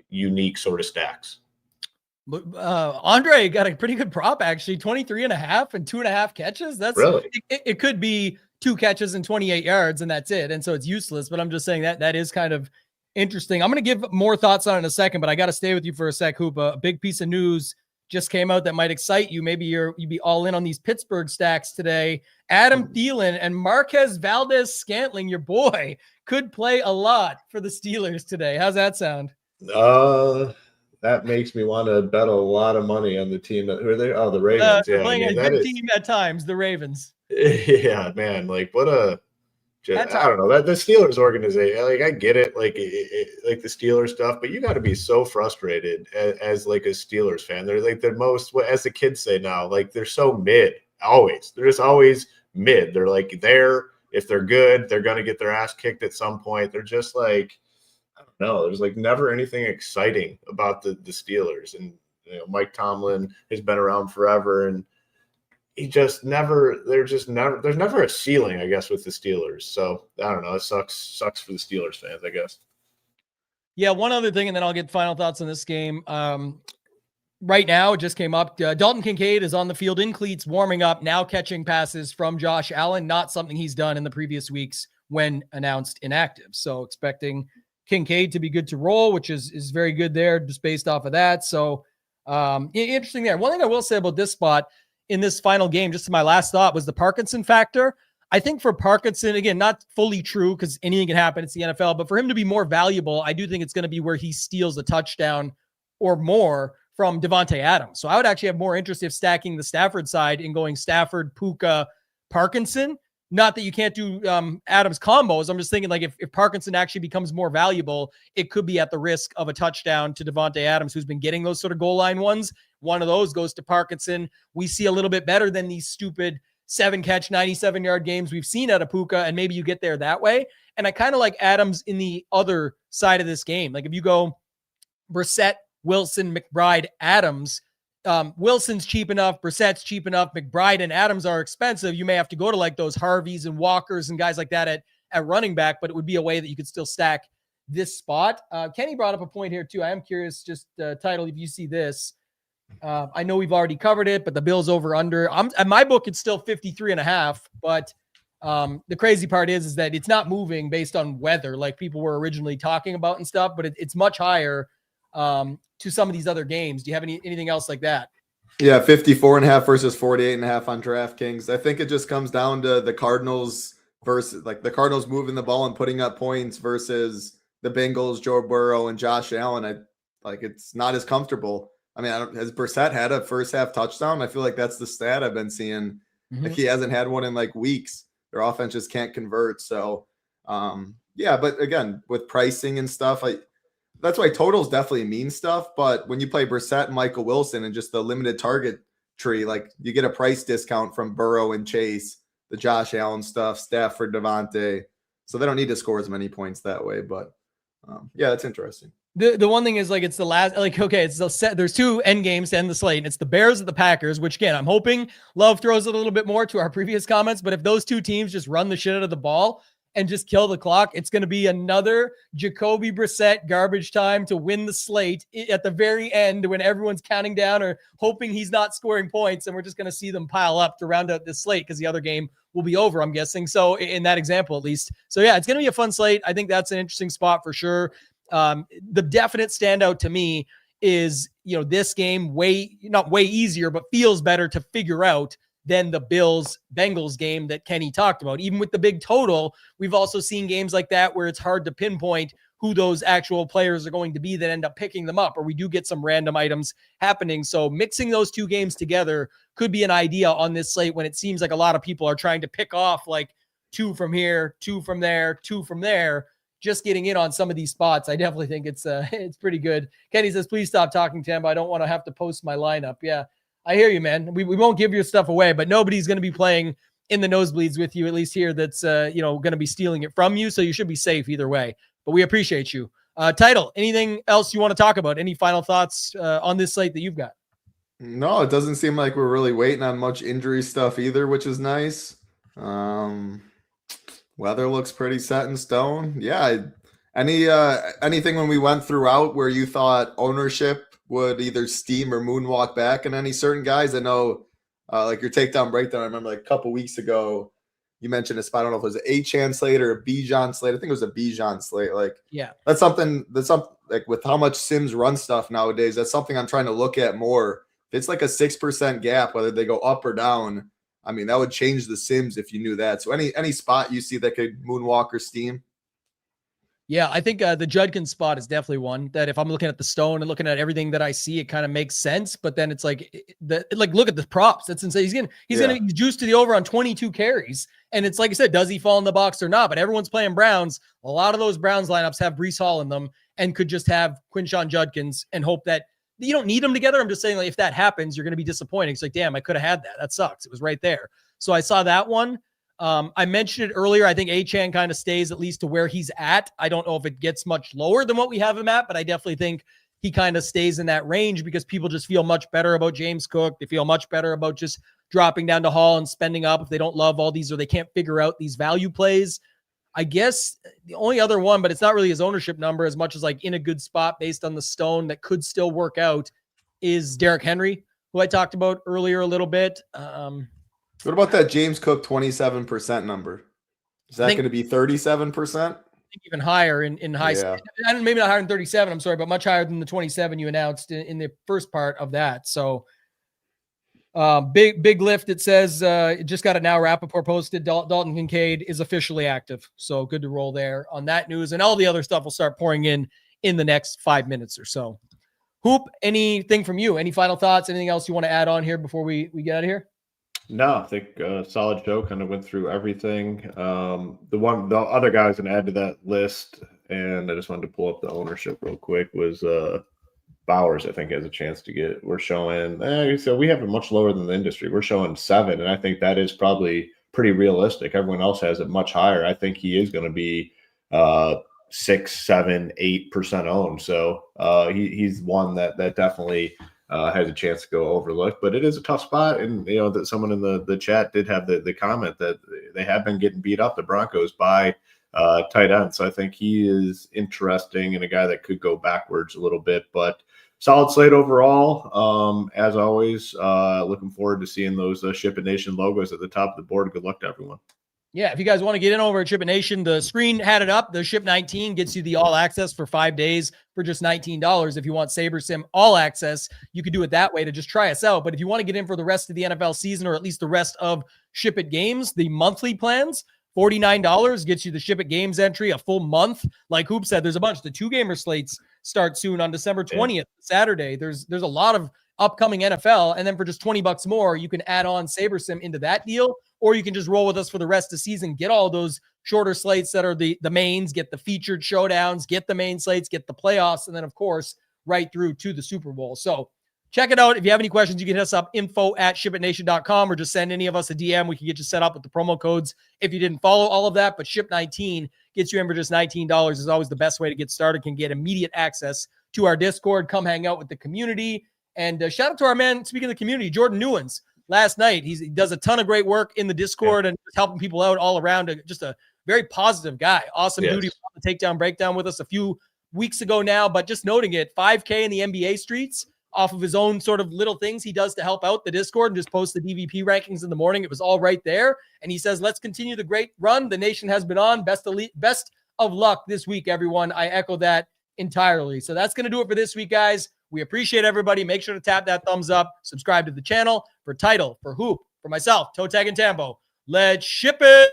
unique sort of stacks. Andre got a pretty good prop, actually, 23.5 and 2.5 catches. That's really, it could be 2 catches and 28 yards, and that's it. And so it's useless, but I'm just saying that is kind of interesting. I'm going to give more thoughts on it in a second, but I got to stay with you for a sec, Hoop. A big piece of news just came out that might excite you. Maybe you'd be all in on these Pittsburgh stacks today. Adam Thielen and Marquez Valdez-Scantling, your boy, could play a lot for the Steelers today. How's that sound? That makes me want to bet a lot of money on the team. Who are they? Oh, the Ravens. Playing a good team at times, the Ravens. Yeah, man. What a just, I don't know, that the Steelers organization, like, I get it, like like the Steelers stuff, but you got to be so frustrated as like a Steelers fan. They're like the most, as the kids say now, like they're so mid always. They're just always mid. They're like there. If they're good, they're gonna get their ass kicked at some point. They're just like, I don't know. There's like never anything exciting about the Steelers, and Mike Tomlin has been around forever, and there's never a ceiling, I guess, with the Steelers. So I don't know. It sucks for the Steelers fans, I guess. Yeah. One other thing, and then I'll get final thoughts on this game. Right now, it just came up. Dalton Kincaid is on the field in cleats, warming up, now catching passes from Josh Allen, not something he's done in the previous weeks when announced inactive. So expecting Kincaid to be good to roll, which is very good there just based off of that. So interesting there. One thing I will say about this spot in this final game, just to my last thought, was the Parkinson factor. I think for Parkinson, again, not fully true because anything can happen. It's the NFL, but for him to be more valuable, I do think it's going to be where he steals a touchdown or more from Devontae Adams. So I would actually have more interest if stacking the Stafford side and going Stafford, Puka, Parkinson. Not that you can't do Adams combos. I'm just thinking like if Parkinson actually becomes more valuable, it could be at the risk of a touchdown to Devontae Adams, who's been getting those sort of goal line ones. One of those goes to Parkinson. We see a little bit better than these stupid 7-catch, 97-yard games we've seen out of Puka, and maybe you get there that way. And I kind of like Adams in the other side of this game. Like if you go Brissett, Wilson, McBride, Adams, Wilson's cheap enough, Brissett's cheap enough, McBride and Adams are expensive. You may have to go to like those Harveys and Walkers and guys like that at running back, but it would be a way that you could still stack this spot. Kenny brought up a point here too. I am curious, just title, if you see this. I know we've already covered it, but the Bills over under. At my book, it's still 53.5, but the crazy part is that it's not moving based on weather like people were originally talking about and stuff, but it's much higher to some of these other games. Do you have anything else like that? Yeah, 54.5 versus 48.5 on DraftKings. I think it just comes down to the Cardinals versus like the Cardinals moving the ball and putting up points versus the Bengals, Joe Burrow and Josh Allen. It's not as comfortable. I mean, has Brissett had a first half touchdown? I feel like that's the stat I've been seeing. Mm-hmm. Like he hasn't had one in like weeks. Their offense just can't convert. So, yeah, but again, with pricing and stuff, that's why totals definitely mean stuff. But when you play Brissett and Michael Wilson and just the limited target tree, like you get a price discount from Burrow and Chase, the Josh Allen stuff, Stafford, Devontae. So they don't need to score as many points that way. But yeah, that's interesting. The one thing is like it's the last, like, okay, it's the set. There's two end games to end the slate. And it's the Bears and the Packers, which again, I'm hoping Love throws it a little bit more to our previous comments. But if those two teams just run the shit out of the ball and just kill the clock, it's going to be another Jacoby Brissett garbage time to win the slate at the very end when everyone's counting down or hoping he's not scoring points. And we're just going to see them pile up to round out this slate because the other game will be over, I'm guessing. So in that example, at least. So yeah, it's going to be a fun slate. I think that's an interesting spot for sure. The definite standout to me is, this game not way easier, but feels better to figure out than the Bills-Bengals game that Kenny talked about. Even with the big total, we've also seen games like that where it's hard to pinpoint who those actual players are going to be that end up picking them up, or we do get some random items happening. So mixing those two games together could be an idea on this slate when it seems like a lot of people are trying to pick off like 2 from here, 2 from there, 2 from there. Just getting in on some of these spots, I definitely think it's pretty good. Kenny says, please stop talking, Tambo. I don't want to have to post my lineup. Yeah, I hear you, man. We won't give your stuff away, but nobody's going to be playing in the nosebleeds with you, at least here, that's going to be stealing it from you. So you should be safe either way. But we appreciate you. Title, anything else you want to talk about? Any final thoughts on this slate that you've got? No, it doesn't seem like we're really waiting on much injury stuff either, which is nice. Weather looks pretty set in stone. Yeah. Anything when we went throughout where you thought ownership would either steam or moonwalk back in any certain guys? I know like your takedown breakdown, I remember like a couple weeks ago, you mentioned a spot. I don't know if it was an A-Chan slate or a B-John slate. I think it was a B-John slate. Like, yeah, that's something like with how much Sims run stuff nowadays, that's something I'm trying to look at more. If it's like a 6% gap, whether they go up or down, I mean, that would change the Sims if you knew that. So any spot you see that could moonwalk or steam? Yeah, I think the Judkins spot is definitely one that if I'm looking at the stone and looking at everything that I see, it kind of makes sense. But then it's like, look at the props. That's insane. He's gonna be juiced to the over on 22 carries, and it's like I said, does he fall in the box or not? But everyone's playing Browns. A lot of those Browns lineups have Breece Hall in them, and could just have Quinshon Judkins and hope that you don't need them together. I'm just saying, like, if that happens, you're going to be disappointed. It's like, damn, I could have had that. That sucks. It was right there. So I saw that one. I mentioned it earlier. I think Achane kind of stays at least to where he's at. I don't know if it gets much lower than what we have him at, but I definitely think he kind of stays in that range because people just feel much better about James Cook. They feel much better about just dropping down to Hall and spending up if they don't love all these or they can't figure out these value plays. I guess the only other one, but it's not really his ownership number as much as like in a good spot based on the stone that could still work out, is Derrick Henry, who I talked about earlier a little bit. What about that James Cook 27% number? Is that going to be 37%? Even higher in high. Yeah. Maybe not higher than 37. I'm sorry, but much higher than the 27 you announced in the first part of that. So big lift. It says it just got it now. Rappaport posted Dalton Kincaid is officially active. So good to roll there on that news, and all the other stuff will start pouring in the next 5 minutes or so. Hoop, anything from you? Any final thoughts? Anything else you want to add on here before we get out of here? No, I think solid show. Kind of went through everything. The other guys to add to that list, and I just wanted to pull up the ownership real quick, was Bowers. I think has a chance to get. We're showing. So we have it much lower than the industry. We're showing 7, and I think that is probably pretty realistic. Everyone else has it much higher. I think he is going to be 6, 7, 8% owned. So he's one that definitely has a chance to go overlooked, but it is a tough spot. And, you know, that someone in the chat did have the comment that they have been getting beat up, the Broncos, by tight end. So I think he is interesting and a guy that could go backwards a little bit, but solid slate overall. As always, looking forward to seeing those Ship It Nation logos at the top of the board. Good luck to everyone. Yeah, if you guys want to get in over at Ship It Nation, the screen had it up. The Ship 19 gets you the all access for 5 days for just $19. If you want SaberSim all access, you could do it that way to just try us out. But if you want to get in for the rest of the NFL season, or at least the rest of Ship It games, the monthly plans, $49 gets you the Ship It games entry, a full month. Like Hoop said, there's a bunch. The 2-gamer slates start soon on December 20th, Saturday. There's a lot of upcoming NFL. And then for just $20 more, you can add on SaberSim into that deal. Or you can just roll with us for the rest of the season, get all those shorter slates that are the mains, get the featured showdowns, get the main slates, get the playoffs, and then, of course, right through to the Super Bowl. So check it out. If you have any questions, you can hit us up, info@shipitnation.com, or just send any of us a DM. We can get you set up with the promo codes if you didn't follow all of that. But Ship 19 gets you in for just $19 is always the best way to get started. Can get immediate access to our Discord. Come hang out with the community. And shout out to our man, speaking of the community, Jordan Newens. Last night, he does a ton of great work in the Discord and helping people out all around. Just a very positive guy. Awesome dude. He was on the takedown breakdown with us a few weeks ago now, but just noting it, 5K in the NBA streets off of his own sort of little things he does to help out the Discord, and just post the DVP rankings in the morning. It was all right there. And he says, let's continue the great run the nation has been on. Best of luck this week, everyone. I echo that entirely. So that's going to do it for this week, guys. We appreciate everybody. Make sure to tap that thumbs up, subscribe to the channel. For Title, for Hoop, for myself, ToeTagginTambo. Let's ship it.